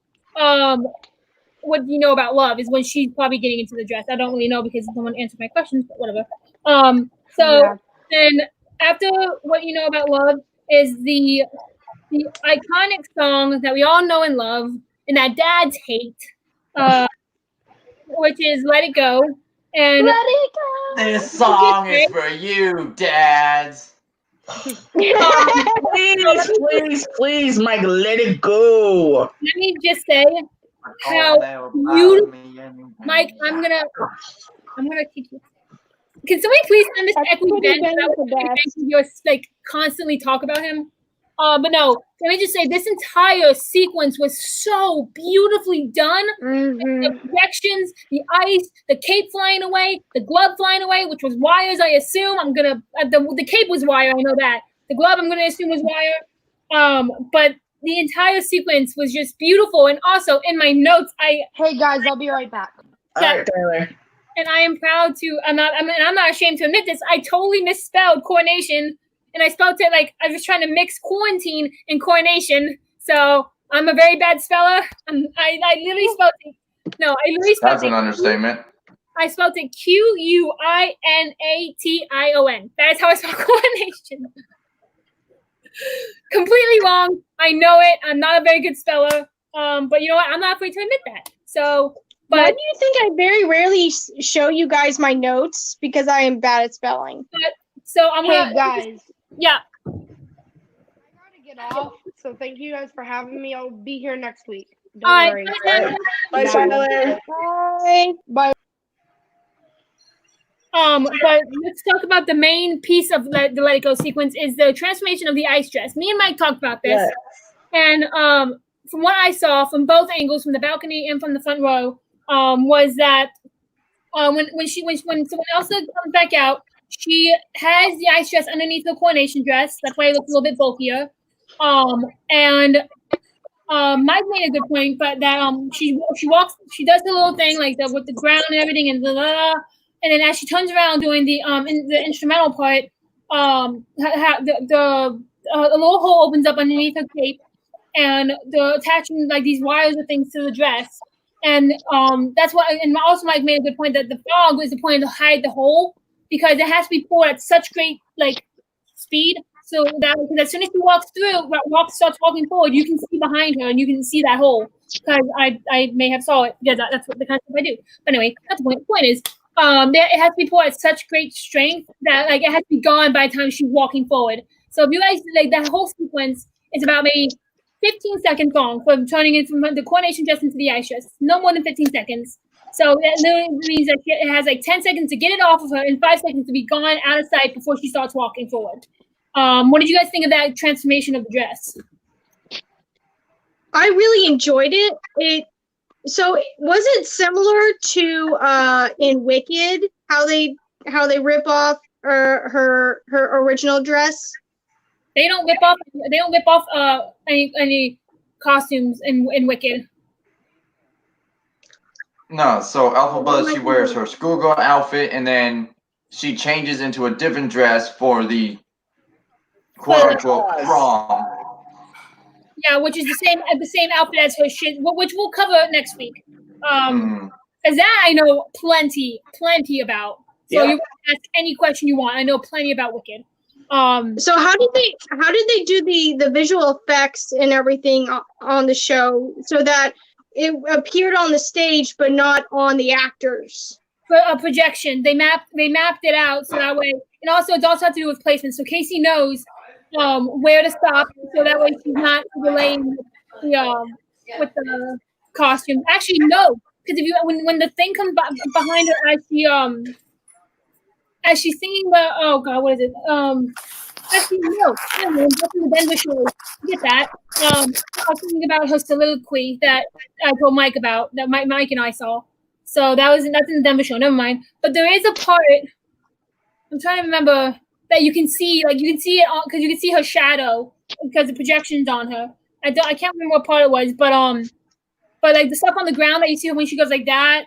what you know about Love is when she's probably getting into the dress. I don't really know because someone answered my questions, but whatever. Then after What You Know About Love is the iconic song that we all know and love, and that dads hate, which is Let It Go. And Let It Go. This song is for you, dads. Please, Mike, let it go. Let me just say how beautiful, Mike. I'm gonna kick you. Can somebody please send this to Equity Ben? You're like constantly talk about him. But no, let me just say this entire sequence was so beautifully done. Mm-hmm. The projections, the ice, the cape flying away, the glove flying away, which was wires, I assume. The cape was wire, I know that. The glove, I'm gonna assume was wire. But the entire sequence was just beautiful. And also in my notes, Hey guys, I'll be right back. All right, Tyler. And I am proud to. I'm not ashamed to admit this. I totally misspelled coronation. And I spelled it like I was trying to mix quarantine and coronation. So I'm a very bad speller. I literally spelled it. No, I literally spelled That's an understatement. I spelled it Quination. That is how I spell coronation. Completely wrong. I know it. I'm not a very good speller. But you know what? I'm not afraid to admit that. So, but why do you think I very rarely show you guys my notes? Because I am bad at spelling. So I'm Hey guys. Yeah. I gotta get off. So thank you guys for having me. I'll be here next week. Don't worry. Bye, Tyler. Bye. Bye. But let's talk about the main piece of the Let It Go sequence is the transformation of the ice dress. Me and Mike talked about this, and from what I saw from both angles, from the balcony and from the front row, was that when someone else comes back out, she has the ice dress underneath the coronation dress. That's why it looks a little bit bulkier. And Mike made a good point, but that she walks, she does the little thing like with the ground and everything, and and then as she turns around doing the in the instrumental part, the little hole opens up underneath her cape, and the attaching like these wires or things to the dress, and that's what. And also Mike made a good point that the fog was the point to hide the hole because it has to be poured at such great like speed. so that because as soon as she starts walking forward, you can see behind her and you can see that hole. Because I may have saw it. Yeah, that's what the kind of stuff I do. But anyway, that's the point. The point is, it has to be poured at such great strength that like it has to be gone by the time she's walking forward. So if you guys like that whole sequence is about maybe 15 seconds long from turning it from the coordination dress into the ice dress. No more than 15 seconds. So that literally means that it has like 10 seconds to get it off of her and 5 seconds to be gone out of sight before she starts walking forward. What did you guys think of that transformation of the dress? I really enjoyed it. So was it similar to in Wicked how they rip off her original dress? They don't rip off any costumes in Wicked. No, so Elphaba, she wears her schoolgirl outfit, and then she changes into a different dress for the quote-unquote prom. Yeah, which is the same outfit as her shit, which we'll cover next week. Because that I know plenty about. So you can ask any question you want. I know plenty about Wicked. So how did they do the visual effects and everything on the show so that it appeared on the stage but not on the actors? For a projection, they mapped it out so that way, and also it also have to do with placement. So Casey knows where to stop, so that way she's not delaying with the costume. Actually, no, because if you when the thing comes behind her as she's singing the what is it? Actually, no, that's in the Denver show. Get that. I was thinking about her soliloquy that I told Mike about, that Mike and I saw. So that's in the Denver show. Never mind. But there is a part. I'm trying to remember that you can see it because you can see her shadow because the projection's on her. I can't remember what part it was, but like the stuff on the ground that you see when she goes like that,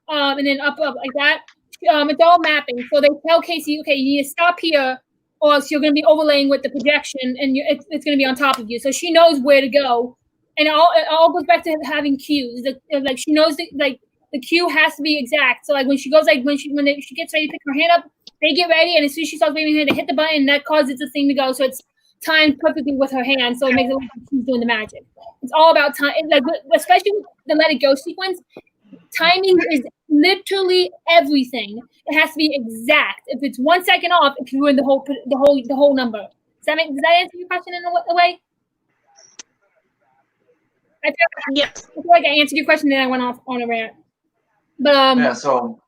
and then up like that. It's all mapping. So they tell Casey, okay, you need to stop here, or else you're going to be overlaying with the projection, and it's going to be on top of you. So she knows where to go, and it all goes back to having cues. Like she knows the cue has to be exact. So like when she goes when she gets ready to pick her hand up, they get ready, and as soon as she starts waving her hand, they hit the button, that causes the thing to go. So it's timed perfectly with her hand, so it makes it look like she's doing the magic. It's all about time. Like especially with the Let It Go sequence, timing is literally everything. It has to be exact. If it's 1 second off, it can ruin the whole number. Does that answer your question in a way? I feel like I answered your question, then I went off on a rant. But yeah. So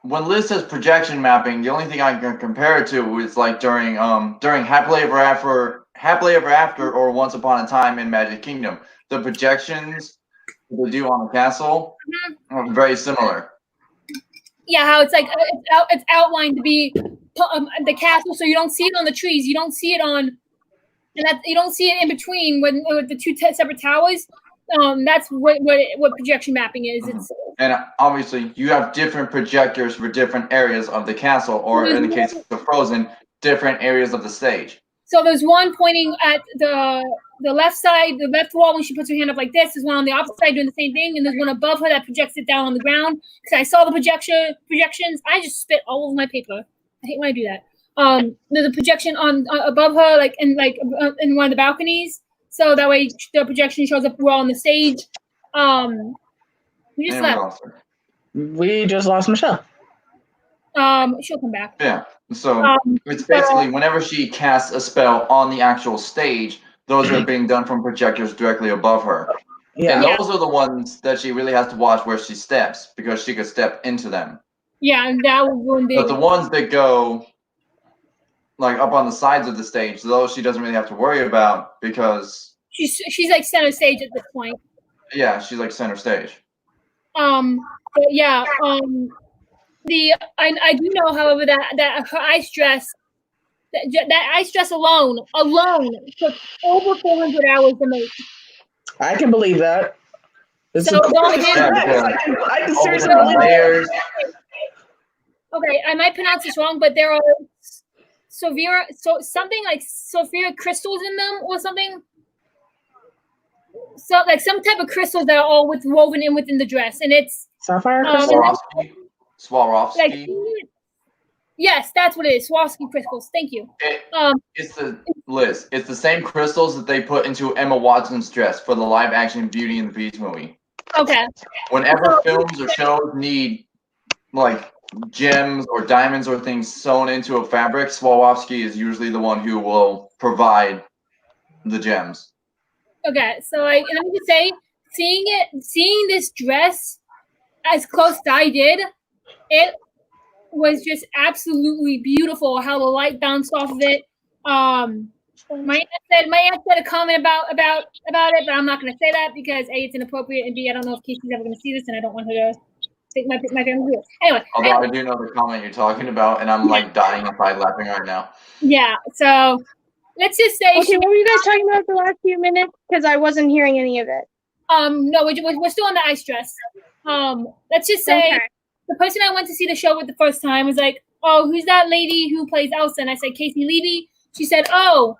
when Liz says projection mapping, the only thing I can compare it to is like during Happily Ever After, or Once Upon a Time in Magic Kingdom. The projections they do on the castle are very similar. Yeah, how it's like it's outlined to be the castle, so you don't see it on the trees. You don't see it on, and that you don't see it in between with the two separate towers. That's what projection mapping is. It's and obviously you have different projectors for different areas of the castle, or in the case of Frozen, different areas of the stage. So there's one pointing at the left side, the left wall when she puts her hand up like this. There's one on the opposite side doing the same thing, and there's one above her that projects it down on the ground. Because I saw the projections. I just spit all over my paper. I hate when I do that. There's a projection on above her, like in one of the balconies. So that way the projection shows up well on the stage. We just lost Michelle. She'll come back. Yeah. So it's basically whenever she casts a spell on the actual stage, those are being done from projectors directly above her. Yeah. And those are the ones that she really has to watch where she steps, because she could step into them. Yeah, and that would ruin But the ones that go like up on the sides of the stage, those she doesn't really have to worry about, because she's like center stage at this point. Yeah, she's like center stage. But yeah, I do know, however, that her ice dress, that ice dress alone took over 400 hours to make. I can believe that. It's so I can seriously believe that. Okay, I might pronounce this wrong, but there are something like Sophia crystals in them or something. So like some type of crystals that are all woven in within the dress, and it's sapphire crystals. Swarovski. Like, Yes, that's what it is. Swarovski crystals. Thank you. It's the same crystals that they put into Emma Watson's dress for the live action Beauty and the Beast movie. Okay. Whenever films or shows need like gems or diamonds or things sewn into a fabric, Swarovski is usually the one who will provide the gems. Okay, so like, and let me just say, seeing this dress as close as I did, it was just absolutely beautiful. How the light bounced off of it. My aunt said a comment about it, but I'm not going to say that because A, it's inappropriate, and B, I don't know if Casey's ever going to see this, and I don't want her to take my family view. Anyway. Although I do know the comment you're talking about, and I'm like dying inside laughing right now. Yeah, so let's just say. Okay, what were you guys talking about the last few minutes? Because I wasn't hearing any of it. No, we're still on the ice dress. Let's just say the person I went to see the show with the first time was like, "Oh, who's that lady who plays Elsa?" And I said, "Casey Levy." She said, "Oh,"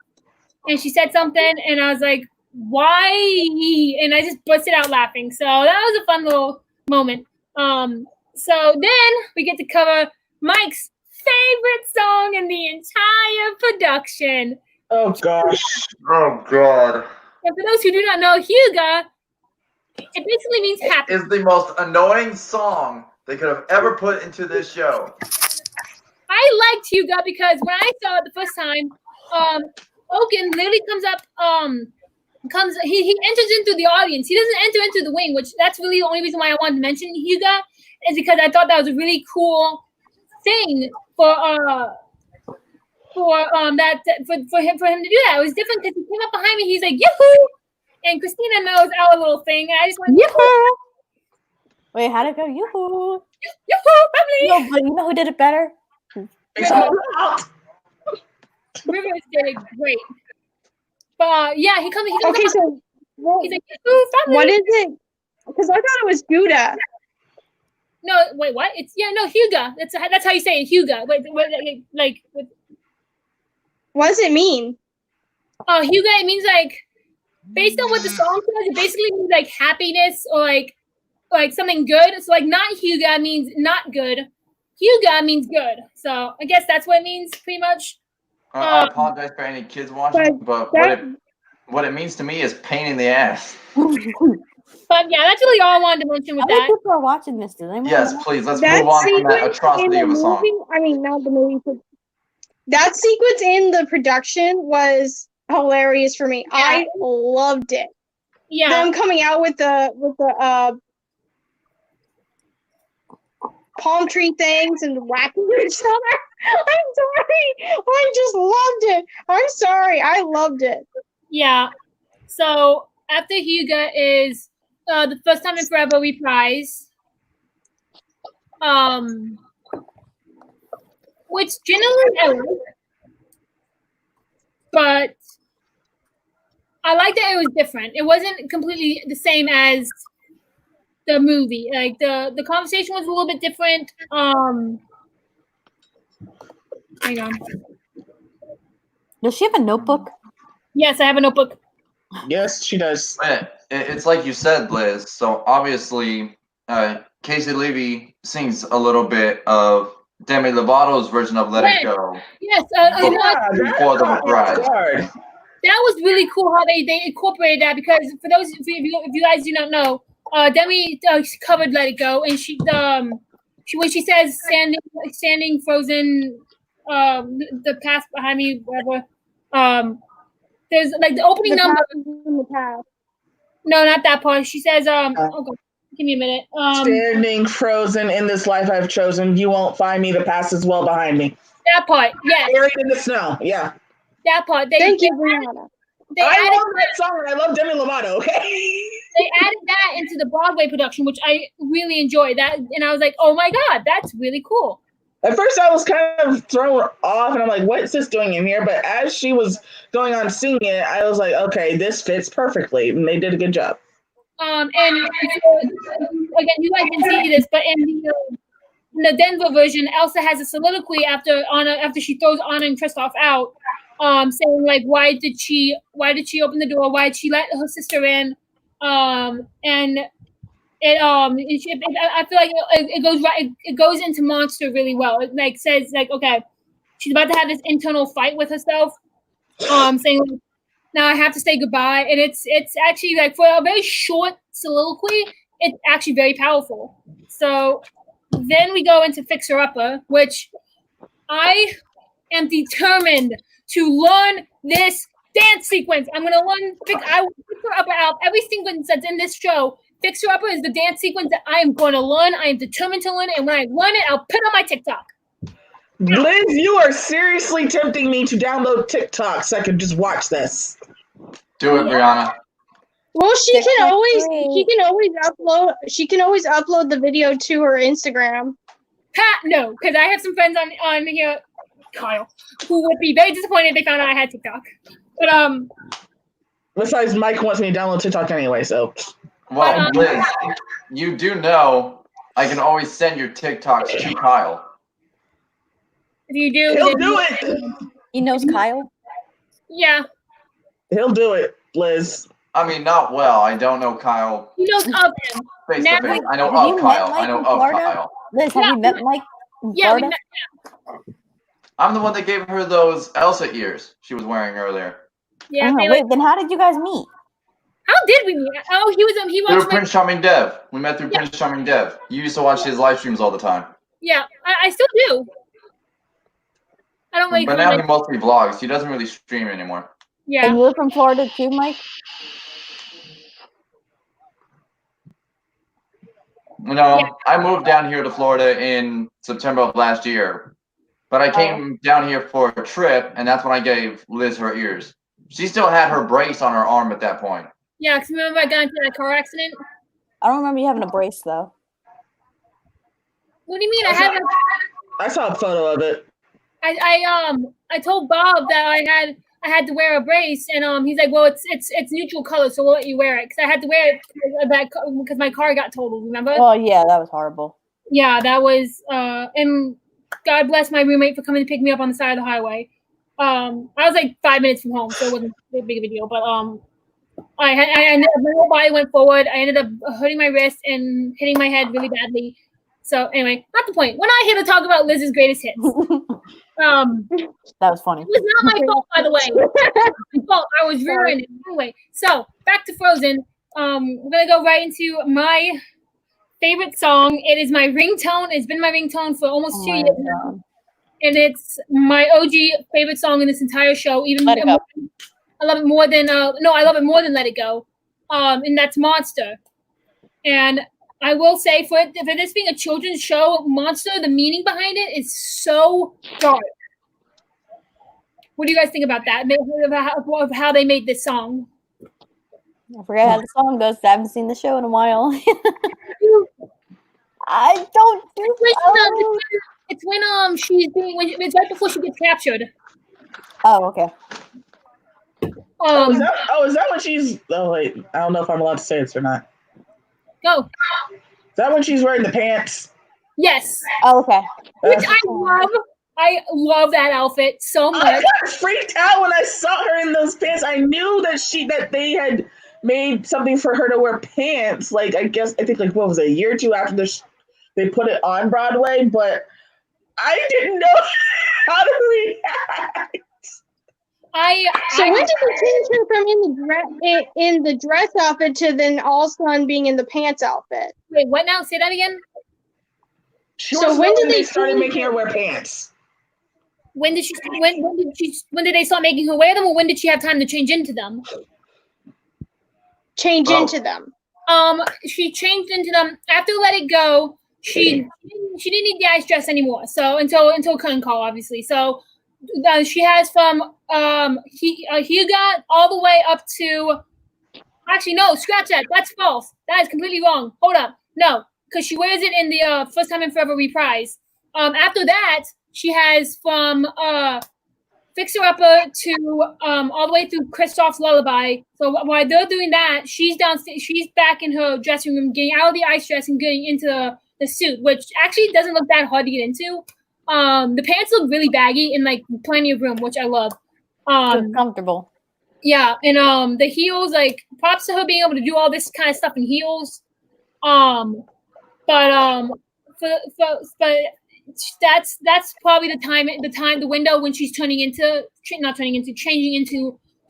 and she said something, and I was like, "Why?" And I just busted out laughing. So that was a fun little moment. So then we get to cover Mike's favorite song in the entire production. Oh gosh. Oh God. And for those who do not know, Huga, it basically means happy. It's the most annoying song they could have ever put into this show. I liked Huga because when I saw it the first time, Oaken literally comes up, he enters into the audience. He doesn't enter into the wing, which that's really the only reason why I wanted to mention Huga, is because I thought that was a really cool thing for him to do that. It was different because he came up behind me. He's like, "Yoo-hoo!" And Christina knows our little thing. And I just went, "Yoo-hoo!" Wait, how'd it go? Yoo-hoo! Yoo-hoo, family! No, but you know who did it better? Rivers did it great. But yeah, he comes. Okay, so he's like, "Yoo-hoo, family!" what is it? Because I thought it was Gouda. No, wait, what? It's Huga. That's how you say it, Huga. Wait, What does it mean? Huga. It means like, based on what the song says, it basically means like happiness or like something good. So like, not Huga means not good. Huga means good. So I guess that's what it means, pretty much. I apologize for any kids watching, but what it means to me is pain in the ass. But yeah, that's really all I wanted to mention with that. People are watching this. Do they? Yes, please. Let's move on from that atrocity of a song. I mean, not the movie. That sequence in the production was hilarious for me. Yeah. I loved it. Yeah. Them coming out with the palm tree things and whacking each other. I'm sorry. I just loved it. I'm sorry. I loved it. Yeah. So after Huga is the First Time in Forever reprise. Which generally I like. But I like that it was different. It wasn't completely the same as the movie. Like the conversation was a little bit different. Hang on. Does she have a notebook? Yes, I have a notebook. Yes, she does. It's like you said, Liz. So obviously, Casey Levy sings a little bit of Demi Lovato's version of "Let It Go." Yes, before the reprise. That was really cool how they incorporated that, because for those if you guys do not know, Demi covered "Let It Go," and she when she says standing frozen, the past behind me, whatever. There's like the opening number. In the past. No, not that part. She says, give me a minute. Standing frozen in this life I've chosen, you won't find me. The past is well behind me. That part, yes. Buried in the snow, yeah. That part. Thank you, Brianna. I love that song, and I love Demi Lovato. Okay. They added that into the Broadway production, which I really enjoyed. That, and I was like, oh my god, that's really cool. At first, I was kind of thrown off, and I'm like, what is this doing in here? But as she was going on singing it, I was like, okay, this fits perfectly. And they did a good job. And so, again, you guys didn't see this, but in the Denver version, Elsa has a soliloquy after she throws Anna and Kristoff out, saying like, why did she open the door? Why did she let her sister in? And I feel like it goes right. It goes into Monster really well. It like says like, okay, she's about to have this internal fight with herself. Saying like, now I have to say goodbye, and it's actually like for a very short soliloquy, it's actually very powerful. So then we go into Fixer Upper, which I am determined to learn this dance sequence. I'm gonna learn. I will Fixer Upper out every sequence that's in this show. Fixer Upper is the dance sequence that I am going to learn. I am determined to learn it, and when I learn it, I'll put it on my TikTok. Liz, you are seriously tempting me to download TikTok so I can just watch this. Do it, Brianna. Well, she can always upload the video to her Instagram. No, because I have some friends on here, Kyle, who would be very disappointed they found out I had TikTok. But Besides, Mike wants me to download TikTok anyway, so. Well, Liz, you do know I can always send your TikToks to Kyle. If you do, he'll do it. He knows Kyle. Yeah. He'll do it, Liz. I mean, not well. I don't know Kyle. He knows of him. Face to face. I know of Kyle. I know of Kyle. Liz, have you met Mike in Florida? I'm the one that gave her those Elsa ears she was wearing earlier. Yeah. Wait, then how did you guys meet? How did we meet? Oh, he watched through Prince Charming Dev. We met through Prince Charming Dev. You used to watch his live streams all the time. Yeah, I still do. I don't really. But now he mostly vlogs. He doesn't really stream anymore. Yeah. And you're from Florida too, Mike? No, I moved down here to Florida in September of last year. But I came down here for a trip, and that's when I gave Liz her ears. She still had her brace on her arm at that point. Yeah, because remember I got into that car accident? I don't remember you having a brace, though. What do you mean? I saw a photo of it. I told Bob that I had to wear a brace, and he's like, well, it's neutral color, so we'll let you wear it, because I had to wear it because my car got totaled. Remember? Oh yeah, that was horrible. Yeah, that was. And God bless my roommate for coming to pick me up on the side of the highway. I was like 5 minutes from home, so it wasn't that big of a deal. But my whole body went forward. I ended up hurting my wrist and hitting my head really badly. So anyway, not the point. We're not here to talk about Liz's greatest hits. That was funny. It was not my fault, by the way. My fault. I was ruined it. Anyway, so back to Frozen. We're gonna go right into my favorite song. It is my ringtone. It's been my ringtone for almost 2 years now. And it's my OG favorite song in this entire show. Even Let It Go. I love it more than I love it more than Let It Go. And that's Monster. And I will say for this being a children's show, Monster, the meaning behind it is so dark. What do you guys think about that? Of how they made this song? I forget how the song goes. I haven't seen the show in a while. I don't think so. It's when it's right before she gets captured. Oh, okay. Is that when she's? Oh wait, I don't know if I'm allowed to say this or not. Go. Is that when she's wearing the pants? Yes. Oh, okay. Which I love. I love that outfit so much. I got freaked out when I saw her in those pants. I knew that they had made something for her to wear pants. Like I think what was it, a year or two after they put it on Broadway, but I didn't know how to react. So when did they change her from in the dress outfit to then all of a sudden being in the pants outfit? Wait, what now? Say that again. When did they started making her wear pants? When did they start making her wear them, or when did she have time to change into them? Into them. She changed into them after Let It Go. She didn't need the ice dress anymore. So until curtain call, obviously. So she has from he got all the way up to. Actually, no, scratch that. That's false. That is completely wrong. Hold up, no, because she wears it in the First Time in Forever reprise. After that, she has from Fixer Upper to all the way through Kristoff's Lullaby. So while they're doing that, she's downstairs. She's back in her dressing room, getting out of the ice dress and getting into the suit, which actually doesn't look that hard to get into. The pants look really baggy and like plenty of room, which I love. It's comfortable. Yeah, and the heels, like props to her being able to do all this kind of stuff in heels. But but that's probably the window when she's changing into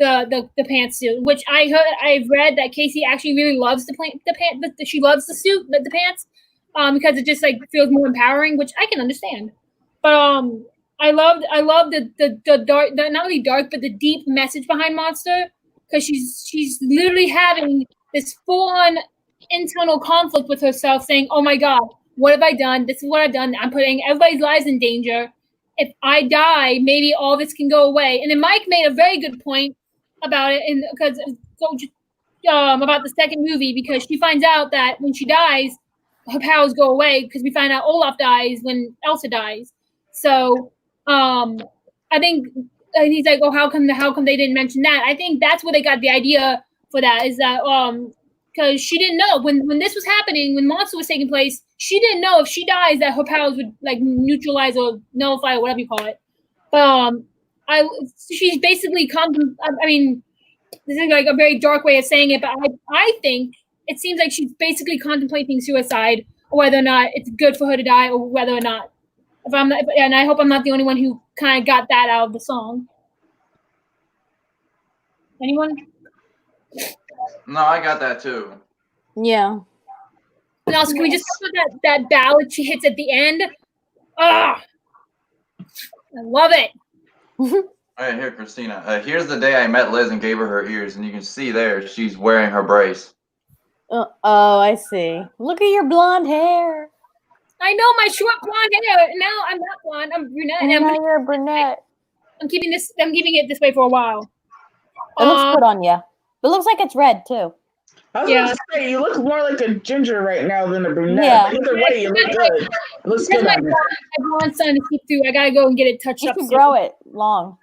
the pantsuit, which I've read that Casey actually really loves she loves the suit, the pants, because it just like feels more empowering, which I can understand. But I loved the dark, not only dark, but the deep message behind Monster, because she's literally having this full on internal conflict with herself, saying, "Oh my God, what have I done? This is what I've done. I'm putting everybody's lives in danger. If I die, maybe all this can go away." And then Mike made a very good point about it, and because about the second movie, because she finds out that when she dies, her powers go away, because we find out Olaf dies when Elsa dies. So I think, and he's like, "Oh, how come they didn't mention that?" I think that's where they got the idea for that, is that because she didn't know when this was happening, when Monster was taking place, she didn't know if she dies that her powers would like neutralize or nullify or whatever you call it. But she's basically I mean, this is like a very dark way of saying it, but I think it seems like she's basically contemplating suicide, or whether or not it's good for her to die, or whether or not. And I hope I'm not the only one who kind of got that out of the song. Anyone? No, I got that too. Yeah. And also, can we just talk about that ballad she hits at the end? Ah, I love it. All right, here, Christina. Here's the day I met Liz and gave her ears, and you can see there she's wearing her brace. Oh, I see. Look at your blonde hair. I know my short blonde hair. Now I'm not blonde. I'm brunette. And now you're a brunette. I'm keeping it this way for a while. It looks good on you. It looks like it's red too. I was going to say, you look more like a ginger right now than a brunette. Yeah. But either way, you look good. It looks good on you. My blonde son to keep through. I gotta go and get it touched up. You should grow it long.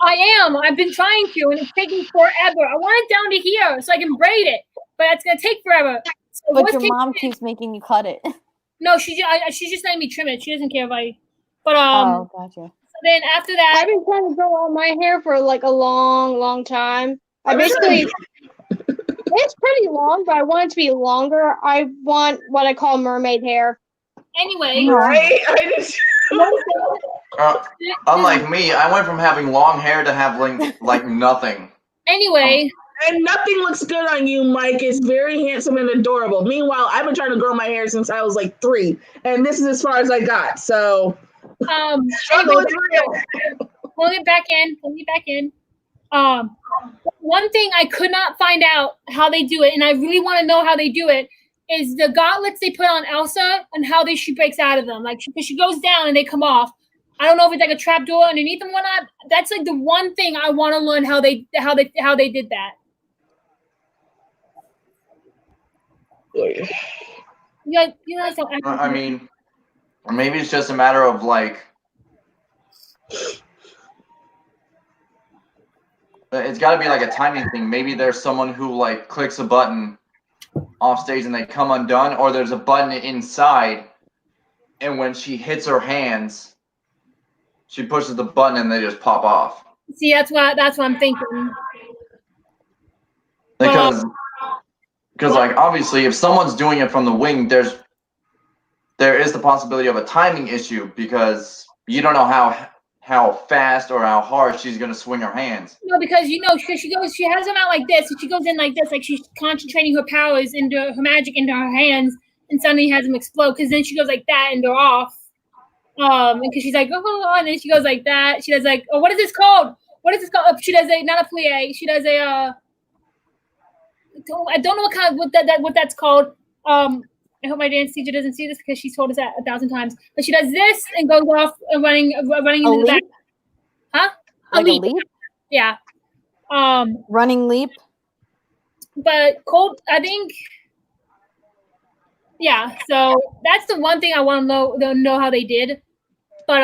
I am. I've been trying to, and it's taking forever. I want it down to here so I can braid it, but it's gonna take forever. So but your mom keeps making you cut it. No, she's just letting me trim it. She doesn't care if I. But Oh, gotcha. So then after that, I've been trying to grow out my hair for like a long time. I basically. It's pretty long, but I want it to be longer. I want what I call mermaid hair. Anyway. Right? Unlike me, I went from having long hair to having like nothing. Anyway. And nothing looks good on you, Mike. It's very handsome and adorable. Meanwhile, I've been trying to grow my hair since I was like 3, and this is as far as I got. So, struggle is real. Pull it back in. One thing I could not find out how they do it, and I really want to know how they do it, is the gauntlets they put on Elsa and how she breaks out of them. Like, because she goes down and they come off. I don't know if it's like a trap door underneath them or not. That's like the one thing I want to learn how they did that. I mean, maybe it's just a matter of like. It's got to be like a timing thing. Maybe there's someone who like clicks a button off stage and they come undone, or there's a button inside, and when she hits her hands, she pushes the button and they just pop off. See, that's what I'm thinking. Because like obviously, if someone's doing it from the wing, there is the possibility of a timing issue, because you don't know how fast or how hard she's gonna swing her hands. No, because she has them out like this, and she goes in like this, like she's concentrating her powers into her magic into her hands, and suddenly has them explode. Because then she goes like that, and they're off. And because she's like, oh, and then she goes like that. She does like, oh, what is this called? Oh, she does not a plie. She does a. I don't know what that's called. I hope my dance teacher doesn't see this, because she's told us that 1,000 times. But she does this and goes off and running into the back. Huh? Like a leap? Yeah. Running leap. But Colt, I think. Yeah. So that's the one thing I want to know how they did. But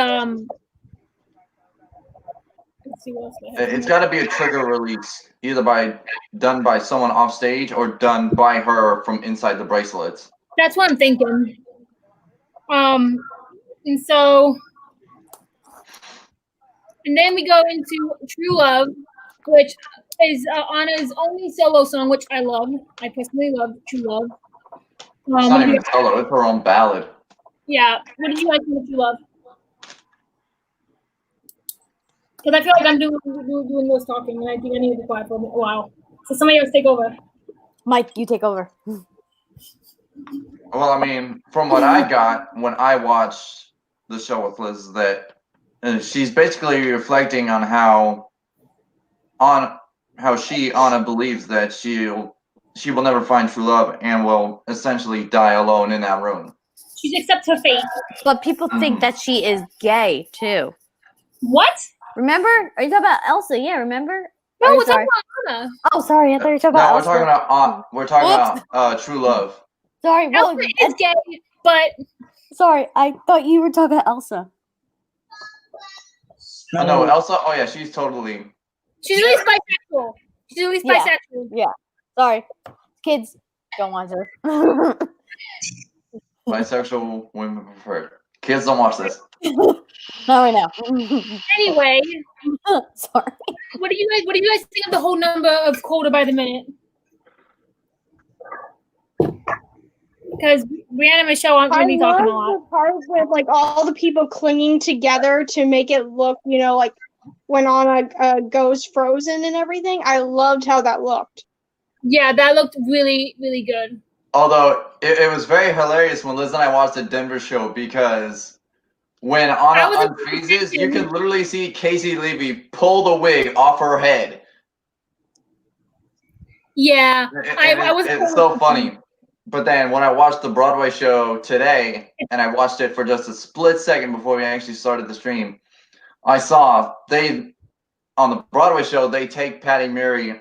let's see what else. It's got to be a trigger release, either done by someone off stage or done by her from inside the bracelets. That's what I'm thinking. And then we go into True Love, which is Anna's only solo song, which I love. I personally love True Love. It's not even a solo. It's her own ballad. Yeah. What did you like and what you love? Because I feel like I'm doing most talking, and I think I need to be quiet for a while. So somebody else take over. Mike, you take over. Well, I mean, from what I got when I watched the show with Liz, is that she's basically reflecting on how she Anna believes that she will never find true love and will essentially die alone in that room. She accepts her fate. But people think that she is gay too. What? Remember? Are you talking about Elsa? Yeah, remember? No, we're talking about Anna. Oh, sorry. I thought you were talking about Elsa. We're talking about true love. Sorry, well, Elsa is gay, but sorry, I thought you were talking about Elsa. No, Elsa. Oh yeah, she's totally. She's at least bisexual. She's at least bisexual. Yeah. Sorry, kids don't want to. Bisexual women preferred. Kids don't watch this. Not right now. Anyway, sorry. What do you guys think of the whole number of Quota by the Minute? Because Brianna and Michelle aren't going to be talking a lot. I love the part with like all the people clinging together to make it look, like when Anna goes frozen and everything. I loved how that looked. Yeah, that looked really, really good. Although it was very hilarious when Liz and I watched the Denver show because when Anna unfreezes, you can literally see Casey Levy pull the wig off her head. Yeah, it's so funny. But then when I watched the Broadway show today, and I watched it for just a split second before we actually started the stream, I saw on the Broadway show they take Patty Murray, and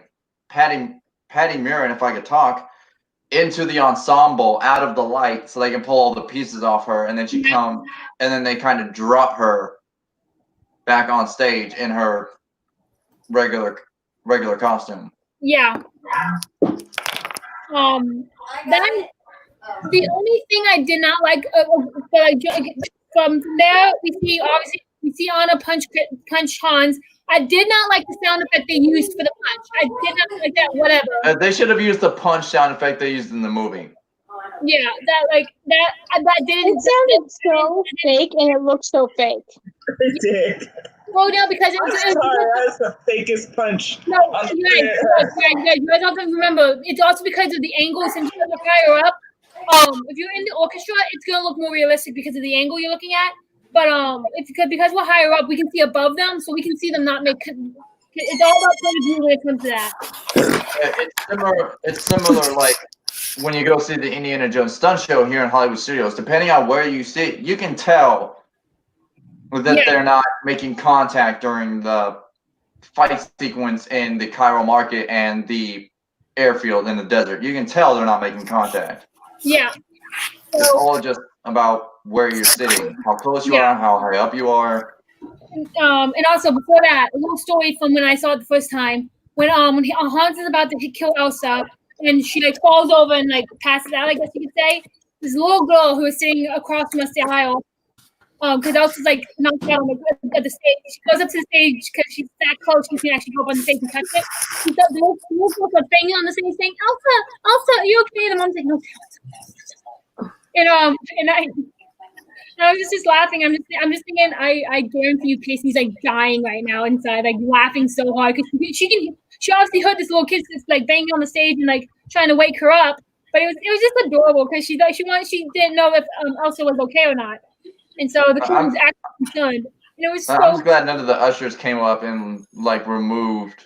if I could talk, into the ensemble out of the light so they can pull all the pieces off her, and then and then they kind of drop her back on stage in her regular costume. Yeah. Then the only thing I did not like, from there we see Anna punch Hans. I did not like the sound effect they used for the punch. I did not like that. Whatever. They should have used the punch sound effect they used in the movie. Yeah, that didn't. It sounded so fake, and it looked so fake. It did. Well, no, because it was. That's the fakest punch. No, you guys have to remember. It's also because of the angle. Since you're higher up, if you're in the orchestra, it's gonna look more realistic because of the angle you're looking at. But it's because we're higher up, we can see above them, so we can see them not make. It's all about point of view when it comes to that. It's similar, like when you go see the Indiana Jones stunt show here in Hollywood Studios. Depending on where you sit, you can tell that they're not making contact during the fight sequence in the Cairo market and the airfield in the desert. You can tell they're not making contact. Yeah. It's all just about where you're sitting, how close you are, how high up you are. And also before that, a little story from when I saw it the first time. When Hans is about to kill Elsa, and she like falls over and like passes out, I guess you could say. This little girl who was sitting across from us the aisle, because Elsa's like knocked out at the stage. She goes up to the stage because she's that close. She can actually go up on the stage and touch it. She's the little girl banging on the stage saying, "Elsa, are you okay?" And the mom's like, "No." And I was just laughing. I'm just thinking. I guarantee you, Casey's like dying right now inside, like laughing so hard because she obviously heard this little kid just like banging on the stage and like trying to wake her up. But it was just adorable because she didn't know if Elsa was okay or not, and so the kid was actually concerned. And it was I'm just glad none of the ushers came up and like removed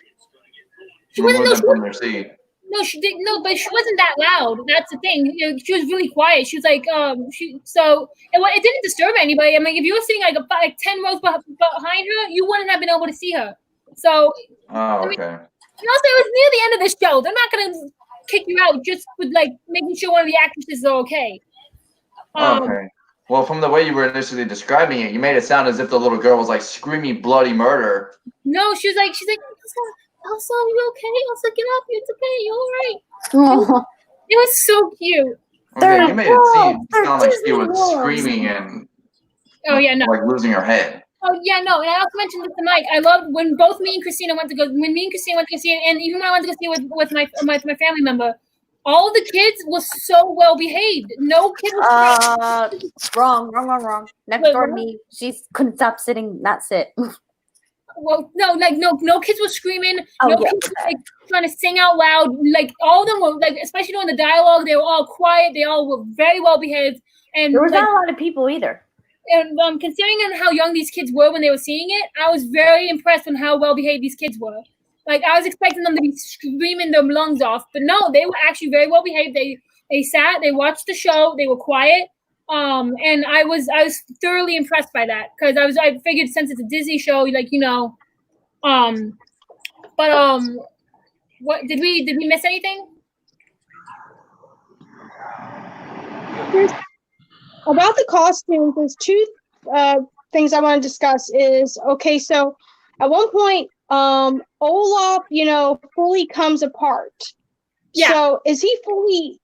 them from their seat. No, she didn't. No, but she wasn't that loud. That's the thing. She was really quiet. She was like, it didn't disturb anybody. I mean, if you were sitting like 10 rows behind her, you wouldn't have been able to see her. So. Oh, okay. And also, it was near the end of the show. They're not gonna kick you out just with like making sure one of the actresses are okay. Okay. Well, from the way you were initially describing it, you made it sound as if the little girl was like screaming bloody murder. No, she's like, Elsa, are you okay? Elsa, get up. It's okay. You're all right. It was so cute. Okay, you made it sound like she was screaming and like losing her head. Oh yeah, no, and I also mentioned this to Mike. I loved when both me and Christina went to go see it, and even when I went to go see it with my family member, all the kids was so well behaved. No kid was Wrong. Next door to me, she couldn't stop sitting, not sit. well, no kids were screaming. Oh, No yeah. kids were, like, trying to sing out loud. Like, all of them were, like, especially during the dialogue, they were all quiet. They all were very well behaved. And There was like, not a lot of people either. and considering how young these kids were when they were seeing it, I was very impressed with how well behaved these kids were. Like, I was expecting them to be screaming their lungs off, but no, they were actually very well behaved. They sat, they watched the show, they were quiet. And I was thoroughly impressed by that, because I figured since it's a Disney show, like, what did we miss anything? About the costumes, there's two things I want to discuss. Is okay. So at one point, Olaf, fully comes apart. Yeah. So is he fully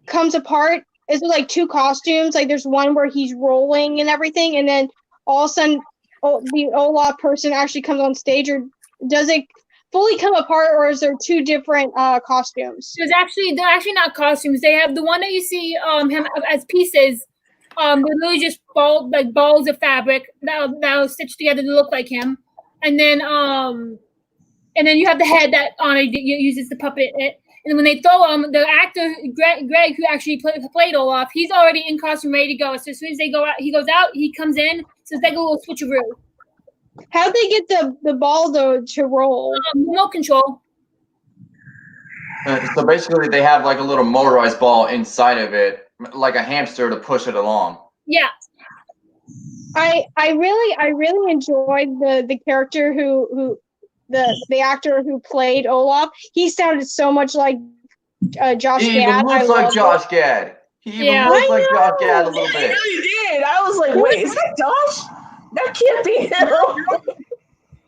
comes apart? Is it like two costumes? Like there's one where he's rolling and everything, and then all of a sudden, the Olaf person actually comes on stage, or does it fully come apart, or is there two different costumes? They're actually not costumes. They have the one that you see him as pieces. They're really just balls of fabric that stitched together to look like him, and then you have the head that Anna uses to puppet it. And then when they throw him, the actor Greg, who actually played Olaf, he's already in costume, ready to go. So as soon as they go out, he goes out, he comes in. So it's like a little switcheroo. How'd they get the ball to roll? Remote control. So basically, they have like a little motorized ball inside of it, like a hamster, to push it along. Yeah. I really enjoyed the character who the actor who played Olaf. He sounded so much like Josh He Gad. even looks like Josh Gad. He even looks like Josh Gad a little bit. He really did. I was like, wait, is that Josh? That can't be him.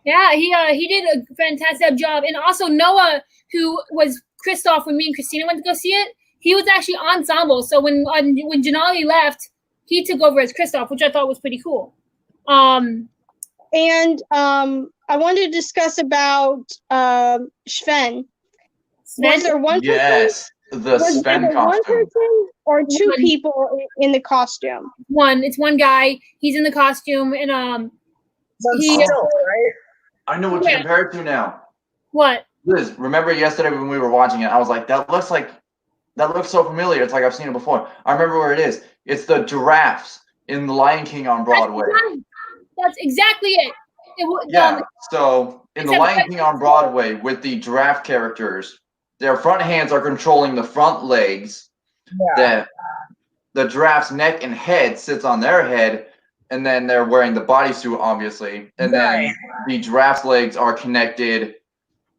Yeah, he did a fantastic job. And also Noah, who was Kristoff when me and Christina went to go see it, he was actually ensemble. So when Janali left, he took over as Kristoff, which I thought was pretty cool. And I wanted to discuss about Sven. Was there one person? Yes, the Sven one costume. person or two people in the costume? It's one guy. He's in the costume, and right? I know what to compare it to now. What? Liz, remember yesterday when we were watching it, I was like, that looks so familiar. It's like I've seen it before. I remember where it is. It's the giraffes in The Lion King on Broadway. That's exactly it. So in The Lion King on Broadway, with the giraffe characters, their front hands are controlling the front legs. Yeah. The giraffe's neck and head sits on their head, and then they're wearing the bodysuit, obviously. And then the giraffe's legs are connected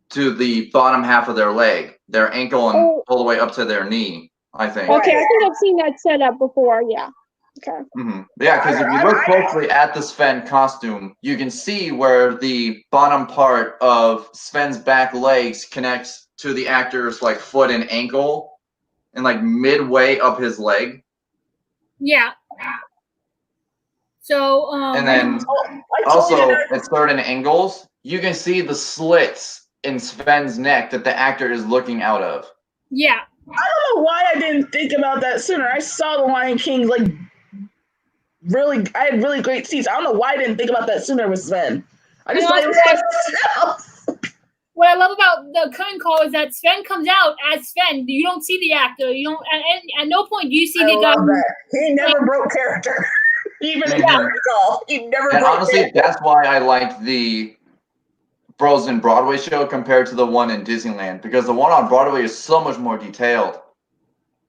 to the bottom half of their leg, their ankle, and all the way up to their knee, I think. Okay, I think I've seen that set up before. Yeah. Okay. Mm-hmm. Yeah, because if you look closely at the Sven costume, you can see where the bottom part of Sven's back legs connects to the actor's like foot and ankle, and like midway up his leg. Yeah. So and then also at certain angles, you can see the slits in Sven's neck that the actor is looking out of. Yeah. I don't know why I didn't think about that sooner. I saw The Lion King I had really great seats. I don't know why I didn't think about that sooner with Sven. I just thought it was what I love about the curtain call is that Sven comes out as Sven. You don't see the actor. You don't. At no point do you see the guy. He never broke character. Even in call, he never. And broke honestly, character. that's why I like the Frozen Broadway show compared to the one in Disneyland, because the one on Broadway is so much more detailed.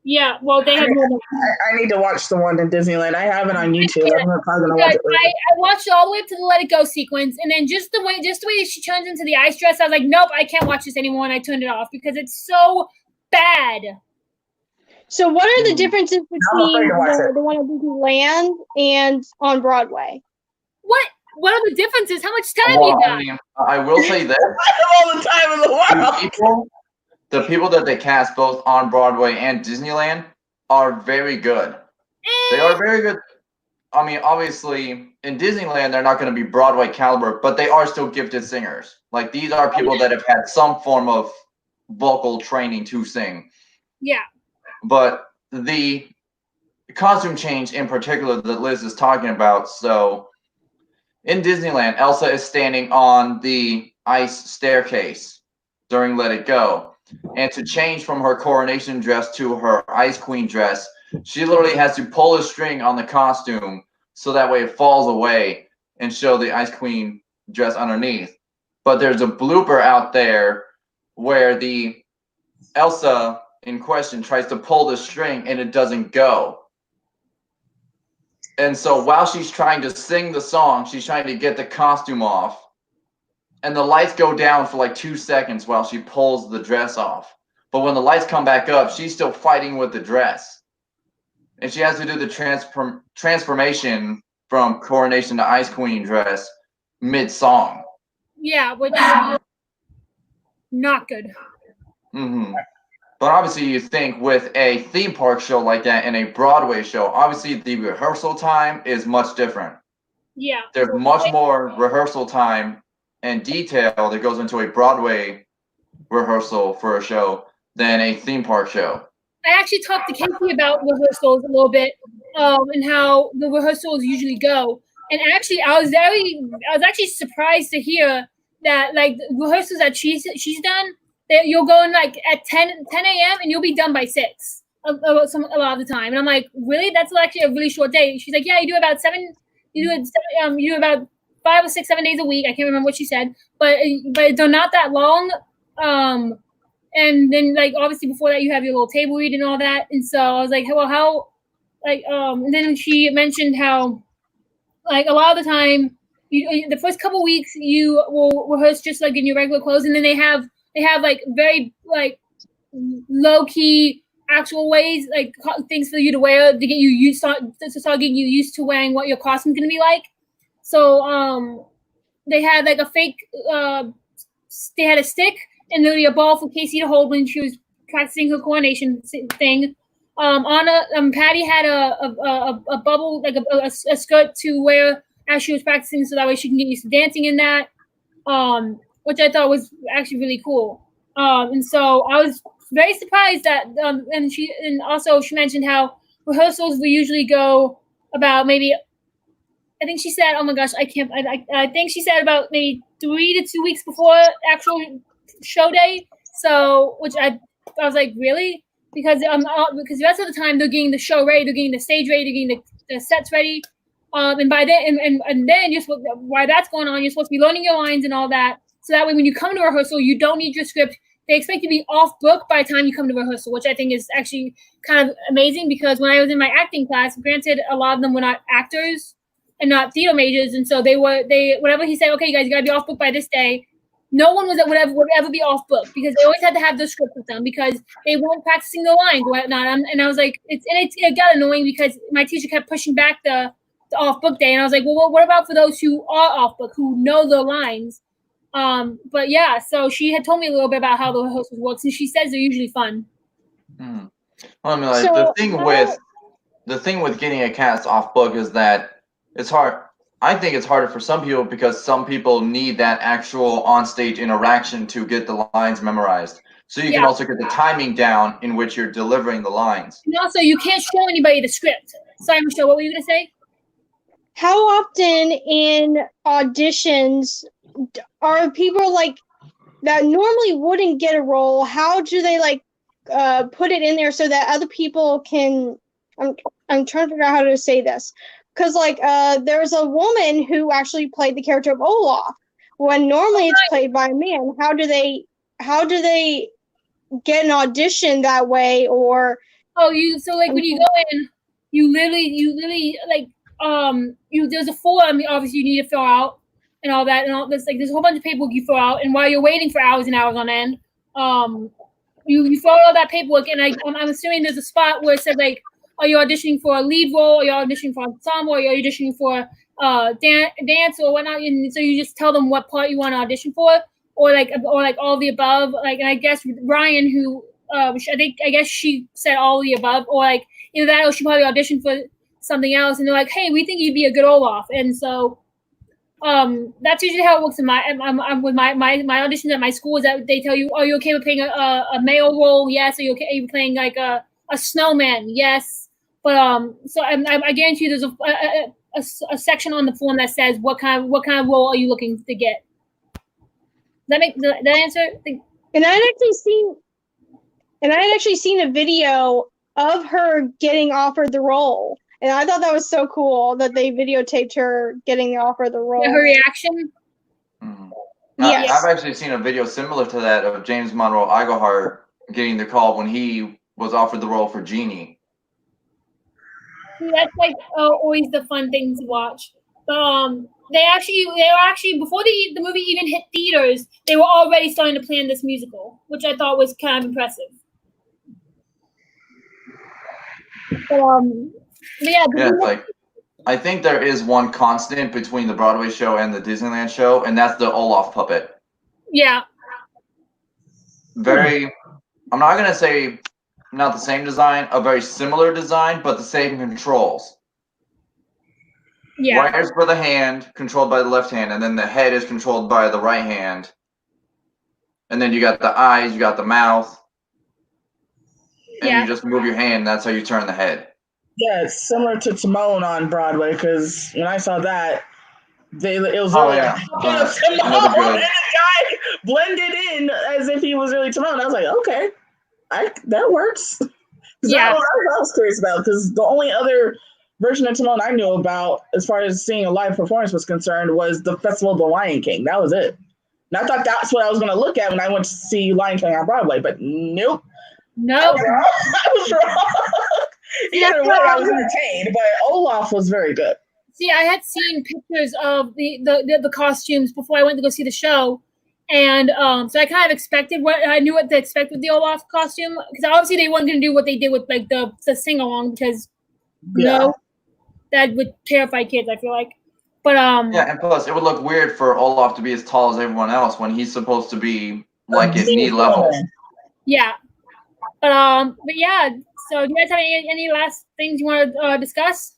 Yeah, well, they have. I need to watch the one in Disneyland. I have it on YouTube. I'm probably gonna watch it later. I watched it all the way up to the Let It Go sequence, and then just the way she turns into the ice dress, I was like, nope, I can't watch this anymore, and I turned it off because it's so bad. So, what are the differences between the one at Disneyland and on Broadway? What are the differences? How much time you got? I mean, I will say this: I have all the time in the world. The people that they cast both on Broadway and Disneyland are very good. They are very good. I mean, obviously, in Disneyland, they're not going to be Broadway caliber, but they are still gifted singers. Like, these are people that have had some form of vocal training to sing. Yeah. But the costume change in particular that Liz is talking about, so in Disneyland, Elsa is standing on the ice staircase during Let It Go. And to change from her coronation dress to her Ice Queen dress, she literally has to pull a string on the costume so that way it falls away and show the Ice Queen dress underneath. But there's a blooper out there where the Elsa in question tries to pull the string and it doesn't go. And so while she's trying to sing the song, she's trying to get the costume off. And the lights go down for like 2 seconds while she pulls the dress off. But when the lights come back up, she's still fighting with the dress. And she has to do the transformation from coronation to Ice Queen dress mid-song. Yeah, which is not good. Mm-hmm. But obviously you think with a theme park show like that and a Broadway show, obviously the rehearsal time is much different. Yeah. There's much more rehearsal time and detail that goes into a Broadway rehearsal for a show than a theme park show. I actually talked to Casey about rehearsals a little bit, and how the rehearsals usually go. And actually, I was actually surprised to hear that like the rehearsals that she's done, that you'll go in like at 10 a.m. and you'll be done by 6 a lot of the time. And I'm like, really? That's actually a really short day. She's like, yeah, you do about 7. You do about 5 or 6, 7 days a week. I can't remember what she said, but they're not that long. And then like obviously before that you have your little table read and all that. And so I was like, well, how like and then she mentioned how like a lot of the time the first couple weeks you will rehearse just like in your regular clothes, and then they have like very like low key actual ways like things for you to wear to get you used to start getting you used to wearing what your costume's gonna be like. So they had like a fake they had a stick and literally a ball for Casey to hold when she was practicing her coronation thing. Anna, Patty had a bubble, like a skirt to wear as she was practicing, so that way she can get used to dancing in that, which I thought was actually really cool. And so I was very surprised that, and also she mentioned how rehearsals will usually go about maybe, I think she said, oh my gosh, I think she said about maybe 3 to 2 weeks before actual show day. So, which I was like, really? Because the rest of the time they're getting the show ready, they're getting the stage ready, they're getting the sets ready. And by then, and then you're supposed, while that's going on, you're supposed to be learning your lines and all that. So that way, when you come to rehearsal, you don't need your script. They expect you to be off book by the time you come to rehearsal, which I think is actually kind of amazing, because when I was in my acting class, granted, a lot of them were not actors and not theater majors, and so they whatever he said, okay, you guys, you gotta be off book by this day. No one would ever be off book, because they always had to have the script with them because they weren't practicing the lines or whatnot. And I was like, it got annoying because my teacher kept pushing back the off book day, and I was like, well, what about for those who are off book, who know the lines? But yeah, so she had told me a little bit about how the rehearsals works, and she says they're usually fun. Well, I mean, like the thing with getting a cast off book is that it's hard. I think it's harder for some people because some people need that actual on-stage interaction to get the lines memorized. So you can also get the timing down in which you're delivering the lines. And also, you can't show anybody the script. Sorry, Michelle, what were you going to say? How often in auditions are people like that normally wouldn't get a role? How do they like put it in there so that other people can? I'm trying to figure out how to say this. Because like there's a woman who actually played the character of Olaf, when normally it's played by a man. How do they get an audition that way? Or when you go in, you literally like there's a form obviously you need to fill out and all that, and all this, like there's a whole bunch of paperwork you fill out, and while you're waiting for hours and hours on end, you fill out all that paperwork, and I'm assuming there's a spot where it says like, are you auditioning for a lead role? Are you auditioning for ensemble? Are you auditioning for dance or whatnot? And so you just tell them what part you want to audition for, or like all the above. Like, and I guess Ryan, who I guess she said all the above, or like either that or she probably auditioned for something else, and they're like, hey, we think you'd be a good Olaf. And so That's usually how it works in with my auditions at my school. Is that they tell you, are you okay with playing a male role? Yes. Are you okay? Are you playing like a snowman? Yes. But so I guarantee you, there's a section on the form that says what kind of role are you looking to get. Does that answer? And I had actually seen a video of her getting offered the role. And I thought that was so cool that they videotaped her getting offered the role. Yeah, her reaction. Mm-hmm. Yes. I've actually seen a video similar to that of James Monroe Iglehart getting the call when he was offered the role for Genie. That's like always the fun thing to watch. They were actually before the movie even hit theaters, they were already starting to plan this musical, which I thought was kind of impressive. But yeah, it's like I think there is one constant between the Broadway show and the Disneyland show, and that's the Olaf puppet. Yeah. Very, I'm not gonna say not the same design, a very similar design, but the same controls. Yeah. Wires for the hand, controlled by the left hand, and then the head is controlled by the right hand. And then you got the eyes, you got the mouth, and you just move your hand. That's how you turn the head. Yeah, it's similar to Timon on Broadway, because when I saw that, it was Oh, really yeah. Timon, and the guy blended in as if he was really Timon. I was like, okay, that works. Yeah, I was curious about, because the only other version of Timon I knew about, as far as seeing a live performance was concerned, was the Festival of the Lion King. That was it. And I thought that's what I was going to look at when I went to see Lion King on Broadway, but nope. Nope. I was wrong. Either way, I was entertained, but Olaf was very good. See, I had seen pictures of the costumes before I went to go see the show, and so I kind of expected I knew what to expect with the Olaf costume, because obviously they weren't going to do what they did with like the sing along, because no, that would terrify kids, I feel like. But yeah, and plus it would look weird for Olaf to be as tall as everyone else when he's supposed to be like at knee level. Yeah. But yeah. So, do you guys have any last things you want to discuss?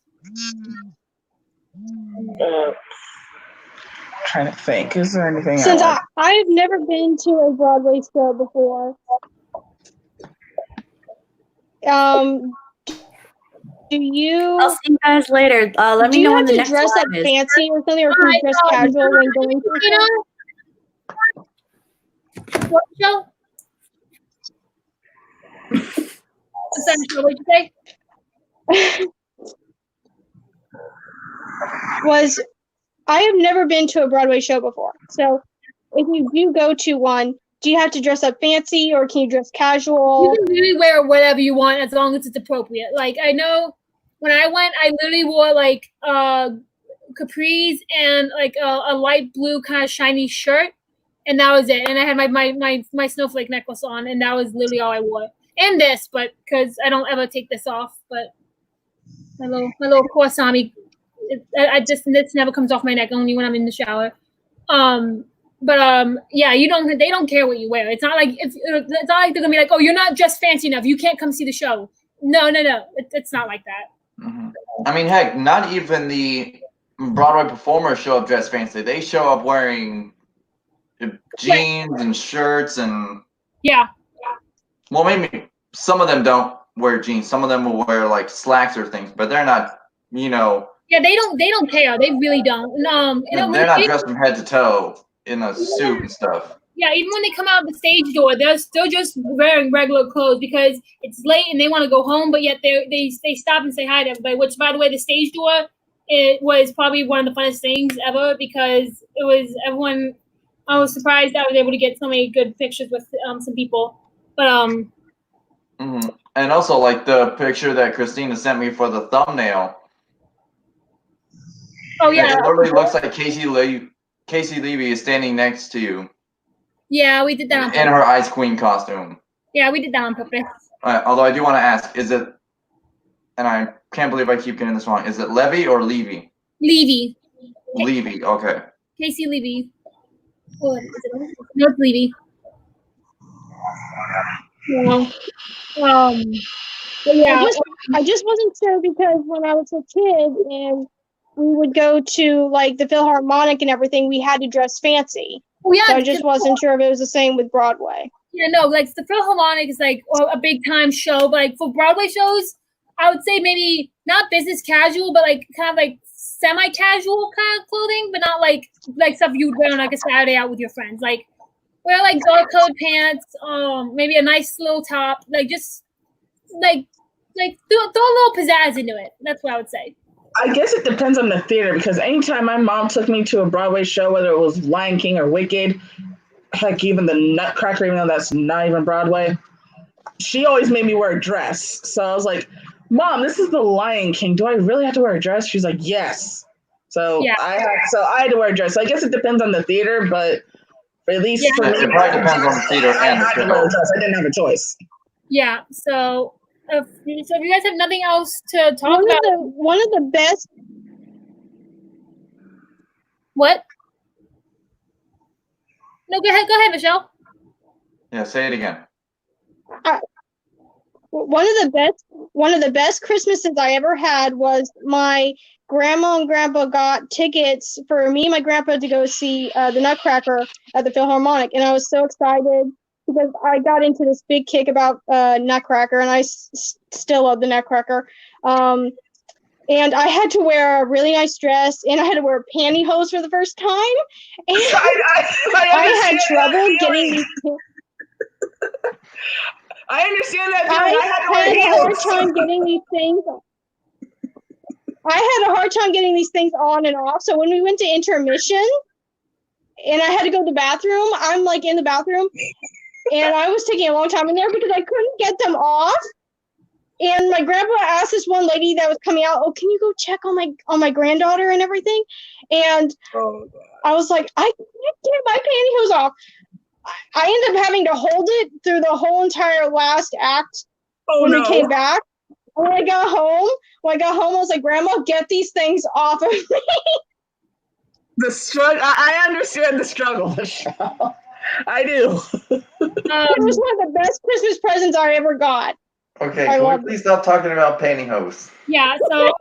Trying to think. Is there anything? Since I've never been to a Broadway show before, do you? I'll see you guys later. Let me know when the next one is. Do you have to dress up fancy or something, or can you dress casual when going to a show? What show? What did you say? I have never been to a Broadway show before. So if you do go to one, do you have to dress up fancy or can you dress casual? You can really wear whatever you want as long as it's appropriate. Like, I know when I went, I literally wore like capris and like a light blue kind of shiny shirt, and that was it. And I had my snowflake necklace on, and that was literally all I wore. And this, but because I don't ever take this off, but my little corsami, this never comes off my neck, only when I'm in the shower. Yeah, they don't care what you wear. It's not like it's not like they're gonna be like, oh, you're not just fancy enough, you can't come see the show. No, it's not like that. Mm-hmm. I mean, heck, not even the Broadway performers show up dressed fancy. They show up wearing jeans and shirts and well, maybe some of them don't wear jeans. Some of them will wear like slacks or things, but they're not, Yeah, they don't care. They really don't. They're not dressed from head to toe in a suit and stuff. Yeah, even when they come out the stage door, they're still just wearing regular clothes because it's late and they want to go home, but yet they stop and say hi to everybody. Which, by the way, the stage door, it was probably one of the funnest things ever because it was everyone. I was surprised I was able to get so many good pictures with some people, but And also, like the picture that Christina sent me for the thumbnail. Oh yeah, it literally looks like Casey Levy is standing next to you. Yeah, we did that on purpose. In her Ice Queen costume. Yeah, we did that on purpose. Although I do want to ask, is it, and I can't believe I keep getting this wrong, is it Levy or Levy? Levy. Levy, okay. Casey Levy. Oh, is it Levy? No, it's Levy. Yeah. But yeah. I just wasn't sure because when I was a kid and we would go to like the Philharmonic and everything, we had to dress fancy. Oh yeah, So I just wasn't sure if it was the same with Broadway. Yeah, no, like the Philharmonic is like a big time show, but like for Broadway shows, I would say maybe not business casual, but like kind of like semi-casual kind of clothing, but not like stuff you would wear on like a Saturday out with your friends. Like wear like dark colored pants, maybe a nice little top, like just like throw a little pizzazz into it. That's what I would say. I guess it depends on the theater because anytime my mom took me to a Broadway show, whether it was Lion King or Wicked, heck, even the Nutcracker, even though that's not even Broadway, she always made me wear a dress. So I was like, Mom, this is the Lion King. Do I really have to wear a dress? She's like, yes. So Yeah. I had to wear a dress. So I guess it depends on the theater, but at least for me, it probably depends on the theater I and the had to show. wear a dress. I didn't have a choice. Yeah. So if you guys have nothing else to talk about, One of the best. what? No, go ahead, Michelle. Yeah, say it again. One of the best Christmases I ever had was my grandma and grandpa got tickets for me and my grandpa to go see the Nutcracker at the Philharmonic, and I was so excited because I got into this big kick about Nutcracker, and I still love the Nutcracker. And I had to wear a really nice dress, and I had to wear pantyhose for the first time. And I had trouble getting. I understand that. I had a hard time getting these things. I had a hard time getting these things on and off. So when we went to intermission, and I had to go to the bathroom, I'm like in the bathroom, and I was taking a long time in there because I couldn't get them off. And my grandpa asked this one lady that was coming out, "Oh, can you go check on my granddaughter and everything?" And I was like, "I can't get my pantyhose off." I ended up having to hold it through the whole entire last act when we came back. And when I got home, I was like, "Grandma, get these things off of me." The struggle. I understand the struggle, Michelle. I do. It was one of the best Christmas presents I ever got. Okay, can we please stop talking about pantyhose? Yeah, so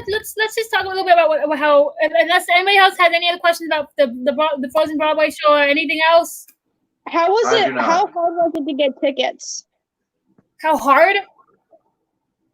let's just talk a little bit about how, unless anybody else has any other questions about the Frozen Broadway show or anything else. How was it? How hard was it to get tickets? How hard?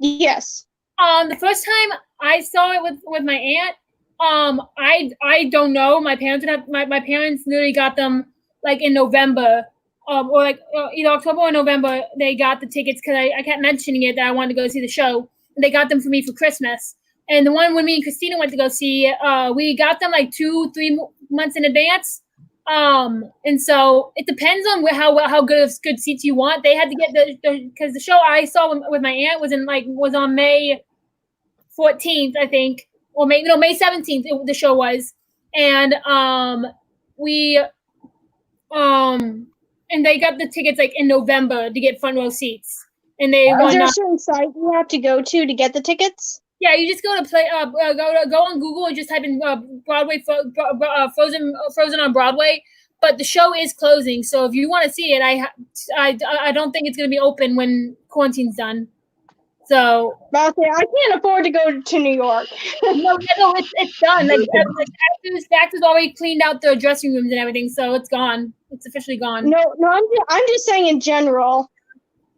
Yes. The first time I saw it with my aunt, I don't know. My parents my parents literally got them like in November. Or like either October or November, they got the tickets because I kept mentioning it that I wanted to go see the show. And they got them for me for Christmas. And the one when me and Christina went to go see, we got them like 2-3 months in advance. And so it depends on how good seats you want. They had to get because the show I saw with my aunt was on May 14th, I think, or May 17th. The show was, and and they got the tickets like in November to get front row seats. And they is there a certain site you have to go to get the tickets? Yeah, you just go to go on Google and just type in Broadway Frozen on Broadway. But the show is closing, so if you want to see it, I don't think it's going to be open when quarantine's done. So I can't afford to go to New York. no, it's done. Like the actors already cleaned out their dressing rooms and everything, so it's gone. It's officially gone. No, I'm just saying in general.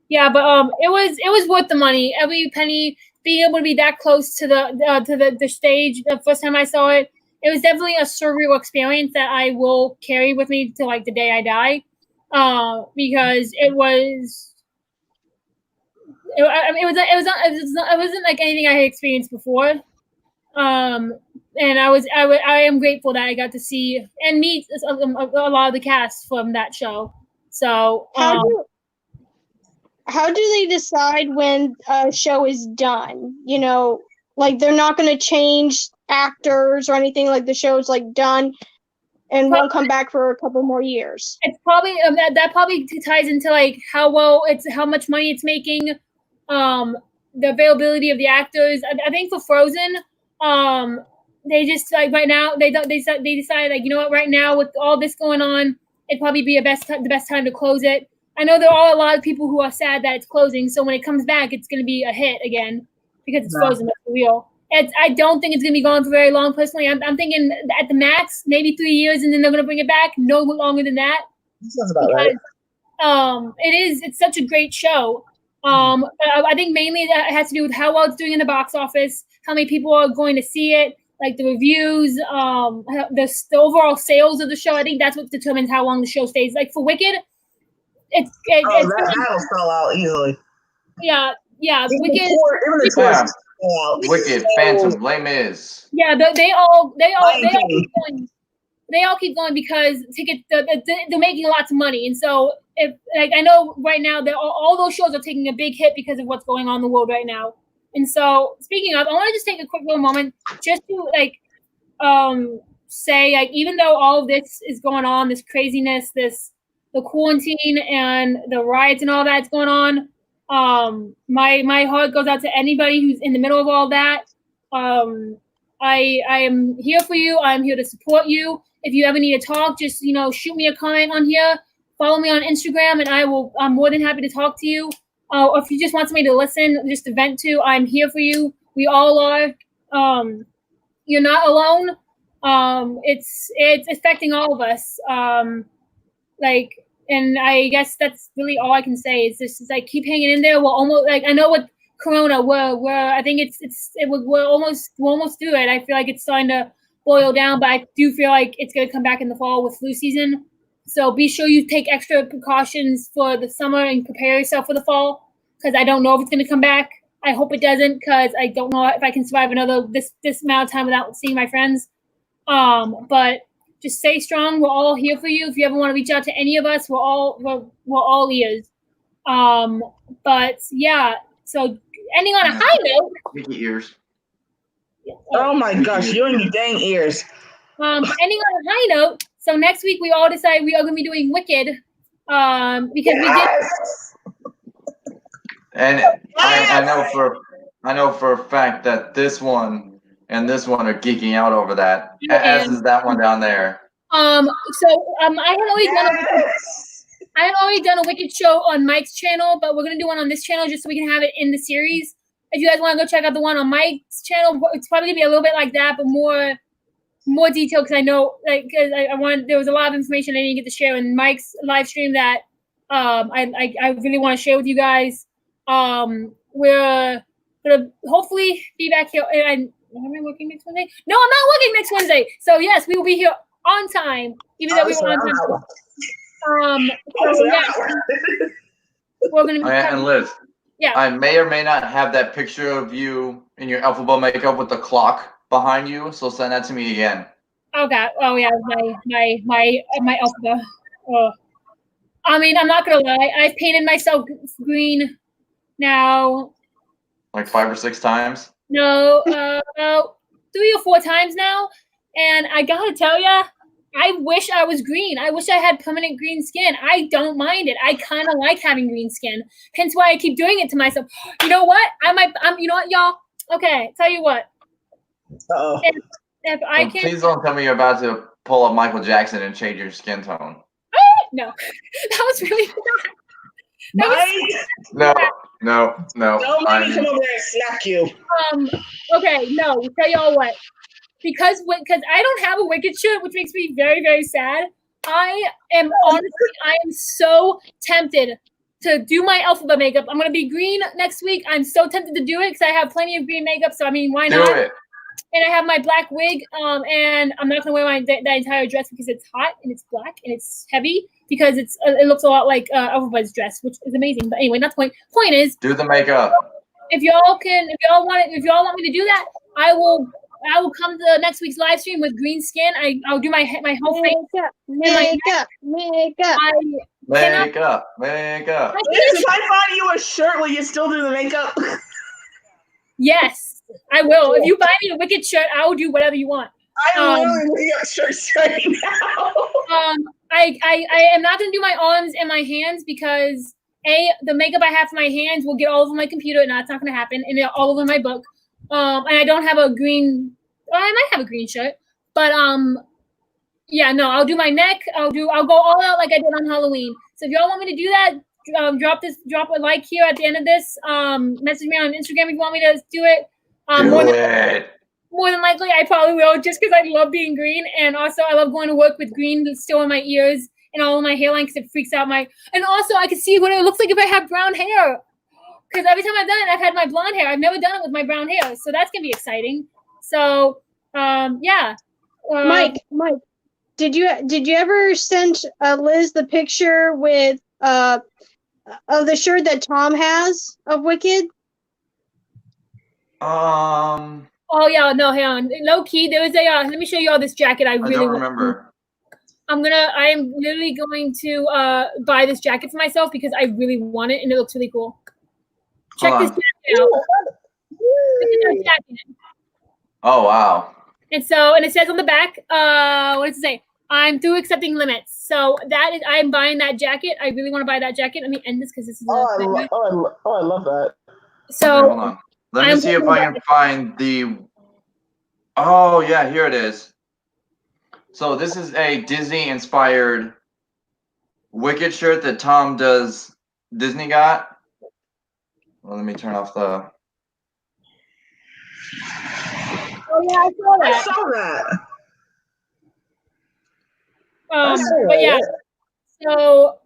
Yeah, but it was worth the money. Every penny. Being able to be that close to the stage the first time I saw it, it was definitely a surreal experience that I will carry with me till like the day I die, because it wasn't like anything I had experienced before, and I am grateful that I got to see and meet a lot of the cast from that show. So how do they decide when a show is done? You know, like they're not going to change actors or anything. Like the show's like done and won't come back for a couple more years. It's probably that probably ties into like how much money it's making, the availability of the actors. I think for Frozen, they just like right now they decide like, you know what, right now with all this going on, it'd probably be the best time to close it. I know there are a lot of people who are sad that it's closing, so when it comes back, it's going to be a hit again because it's Frozen, that's real. I don't think it's gonna be going for very long. Personally, I'm thinking at the max maybe 3 years, and then they're gonna bring it back. No longer than that. Sounds about right. It's such a great show. I think mainly that has to do with how well it's doing in the box office, how many people are going to see it, like the reviews, the overall sales of the show. I think that's what determines how long the show stays. Like for Wicked, That'll sell out easily. Yeah, Wicked. Even the tours sell out. Wicked, Phantom, Les Mis. Yeah, they all keep going. They all keep going because they're making lots of money, and so if like I know right now that all those shows are taking a big hit because of what's going on in the world right now. And so speaking of, I want to just take a quick little moment just to say like even though all of this is going on, this craziness, the quarantine and the riots and all that's going on, my heart goes out to anybody who's in the middle of all that. I am here for you. I'm here to support you. If you ever need to talk, just shoot me a comment on here. Follow me on Instagram, and I'm more than happy to talk to you. Or if you just want somebody to listen, just to vent to, I'm here for you. We all are. You're not alone. It's affecting all of us. And I guess that's really all I can say. Is just like keep hanging in there. We're almost I know with Corona, we're I think we're almost through it. I feel like it's starting to boil down, but I do feel like it's going to come back in the fall with flu season. So be sure you take extra precautions for the summer and prepare yourself for the fall, because I don't know if it's going to come back. I hope it doesn't, because I don't know if I can survive another this amount of time without seeing my friends. But just stay strong. We're all here for you. If you ever want to reach out to any of us, we're all ears. But yeah, so ending on a high note. Mickey ears. Oh my gosh, you and your dang ears. Ending on a high note. So next week we all decide we are going to be doing Wicked, because we did. And I know for a fact that this one and this one are geeking out over that. As is that one down there. I had already done a Wicked show on Mike's channel, but we're gonna do one on this channel just so we can have it in the series. If you guys want to go check out the one on Mike's channel, it's probably gonna be a little bit like that, but more detailed, because I know there was a lot of information I didn't get to share in Mike's live stream that I really want to share with you guys. We're gonna hopefully be back here. And am I working next Wednesday? No, I'm not working next Wednesday. So yes, we will be here on time, even though we were on time. So yeah, we're gonna be. And Liz, yeah, I may or may not have that picture of you in your alphabet makeup with the clock behind you, so send that to me again. Oh God! Oh yeah, my alphabet. Oh. I mean, I'm not gonna lie. I've painted myself green now. Like 5 or 6 times? No, 3 or 4 times now. And I gotta tell ya, I wish I was green. I wish I had permanent green skin. I don't mind it. I kind of like having green skin. Hence why I keep doing it to myself. You know what? You know what, y'all? Okay, tell you what. Uh-oh. If I can. Please don't tell me you're about to pull up Michael Jackson and change your skin tone. No, that was really No. No. Don't let me come over there and smack you. Okay, no. Tell y'all what. Because I don't have a Wicked shirt, which makes me very, very sad. I am so tempted to do my alphabet makeup. I'm gonna be green next week. I'm so tempted to do it because I have plenty of green makeup. So I mean, why not? Do it. And I have my black wig, and I'm not gonna wear that entire dress because it's hot and it's black and it's heavy, because it looks a lot like everybody's dress, which is amazing. But anyway, not the point. Point is, do the makeup. If y'all want me to do that, I will come to next week's live stream with green skin. I'll do my whole face. Makeup. If I bought you a shirt, will you still do the makeup? Yes, I will. If you buy me a Wicked shirt, I will do whatever you want. I'm literally looking up shirts right now. I am not going to do my arms and my hands because the makeup I have for my hands will get all over my computer, and that's not going to happen, and they're all over my book. And I don't have a green. Well, I might have a green shirt, but yeah, no, I'll do my neck. I'll go all out like I did on Halloween. So if y'all want me to do that, drop a like here at the end of this. Message me on Instagram if you want me to do it. More Do than, it. more than likely, I probably will, just because I love being green, and also I love going to work with green still in my ears and all of my hairline because it freaks out my. And also, I can see what it looks like if I have brown hair. Because every time I've done it, I've had my blonde hair. I've never done it with my brown hair, so that's gonna be exciting. So, yeah. Mike, did you ever send Liz the picture with of the shirt that Tom has of Wicked? Oh yeah, no, hang on. Low key, there was a. Let me show you all this jacket. I really don't want. remember. I'm literally going to buy this jacket for myself because I really want it and it looks really cool. Check this jacket out. Look at that jacket. Oh wow. And so, and it says on the back, what does it say? I'm through accepting limits. So that is, I'm buying that jacket. I really want to buy that jacket. Let me end this because this is. I love that. So okay, hold on. Let me see if I can find the. Oh yeah, here it is. So this is a Disney-inspired Wicked shirt that Tom does. Disney got. Well, let me turn off the. Oh yeah, I saw that. I saw that. But yeah. So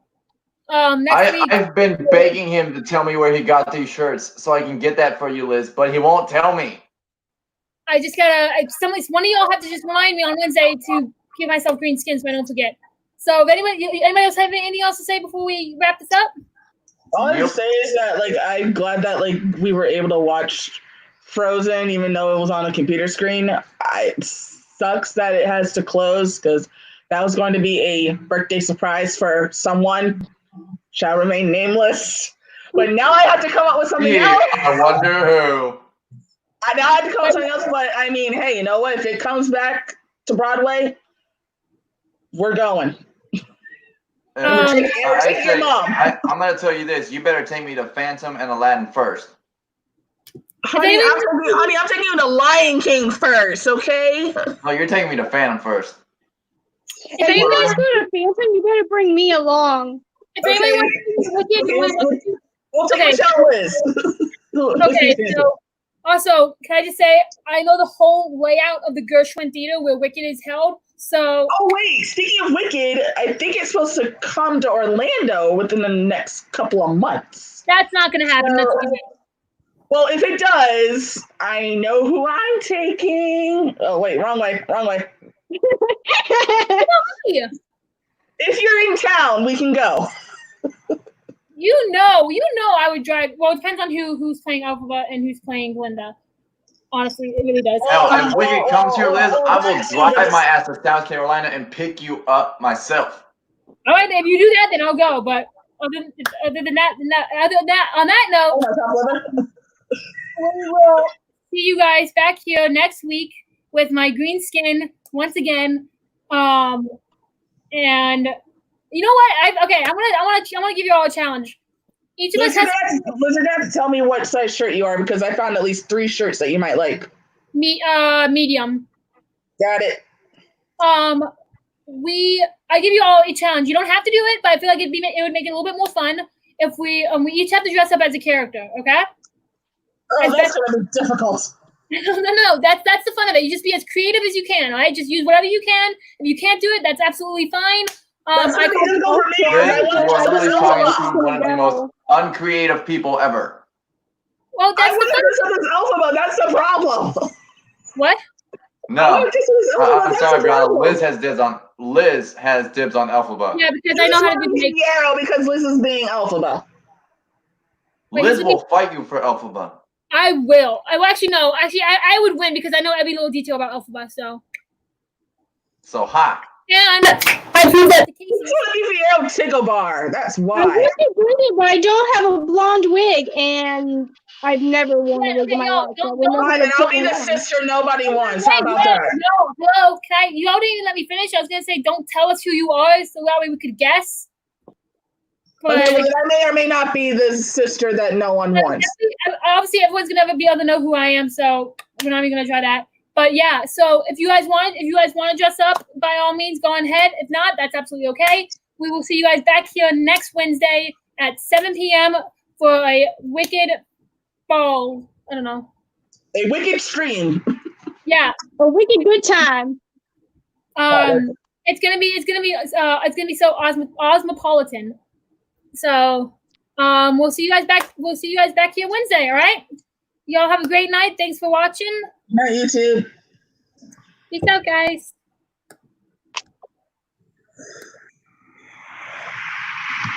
next week. I've been begging him to tell me where he got these shirts so I can get that for you, Liz, but he won't tell me. I just gotta. One of y'all have to just remind me on Wednesday to give myself green skin so I don't forget. So, if anybody else have anything else to say before we wrap this up? All I say is that, like, I'm glad that, like, we were able to watch Frozen, even though it was on a computer screen. It sucks that it has to close because that was going to be a birthday surprise for someone. Shall remain nameless. But now I have to come up with something else. I wonder who. Now I have to come up with something else, but I mean, hey, you know what? If it comes back to Broadway, we're going. I'm going to tell you this. You better take me to Phantom and Aladdin first. Honey, I'm taking you to Lion King first, okay? No, you're taking me to Phantom first. If anybody's going to Phantom, you better bring me along. If anybody wants to we'll take Michelle Liz. Okay, so also, can I just say, I know the whole layout of the Gershwin Theater where Wicked is held, so... Oh, wait, speaking of Wicked, I think it's supposed to come to Orlando within the next couple of months. That's not going to happen. Well, if it does, I know who I'm taking. Oh, wait, wrong way. If you're in town, we can go. You know, I would drive. Well, it depends on who's playing Alphaba and who's playing Glinda. Honestly, it really does. Hell, if Wicked comes here, Liz, I will drive my ass to South Carolina and pick you up myself. All right, if you do that, then I'll go. But other than that, on that note, we will see you guys back here next week with my green skin once again. And you know what? I want to give you all a challenge. Each of us has. Liz, you're gonna have to tell me what size shirt you are because I found at least 3 shirts that you might like. Medium. Got it. I give you all a challenge. You don't have to do it, but I feel like it would make it a little bit more fun if we each have to dress up as a character. Okay? Oh, that's gonna be difficult. No. That's the fun of it. You just be as creative as you can. All right? Just use whatever you can. If you can't do it, that's absolutely fine. That's gonna be difficult for me. You are really talking to one of the most uncreative people ever. Well, that's That's the problem. What? No, I'm sorry, brother. Liz has dibs on Elphaba. Yeah, because I know how to do makeup. Yeah, because Liz is being Elphaba. Liz will fight you for Elphaba. I will. Actually, no. Actually, I would win because I know every little detail about Elphaba. So hot. And I proved that to Casey. It's gonna be the Tickle Bar. That's why. I really good, but I don't have a blonde wig, and I've never worn a wig in my life. I'll be the sister nobody wants. How about that? No, y'all didn't even let me finish. I was gonna say, don't tell us who you are, so that way we could guess. But okay, I may or may not be the sister that no one wants. Obviously, everyone's gonna be able to know who I am, so we're not even gonna try that. But yeah, so if you guys want to dress up, by all means, go on ahead. If not, that's absolutely okay. We will see you guys back here next Wednesday at 7 p.m. for a Wicked Ball. I don't know. A wicked stream. Yeah. A wicked good time. It's gonna be so osmopolitan. So we'll see you guys back here Wednesday, all right? Y'all have a great night. Thanks for watching. Night, YouTube. Peace out, guys.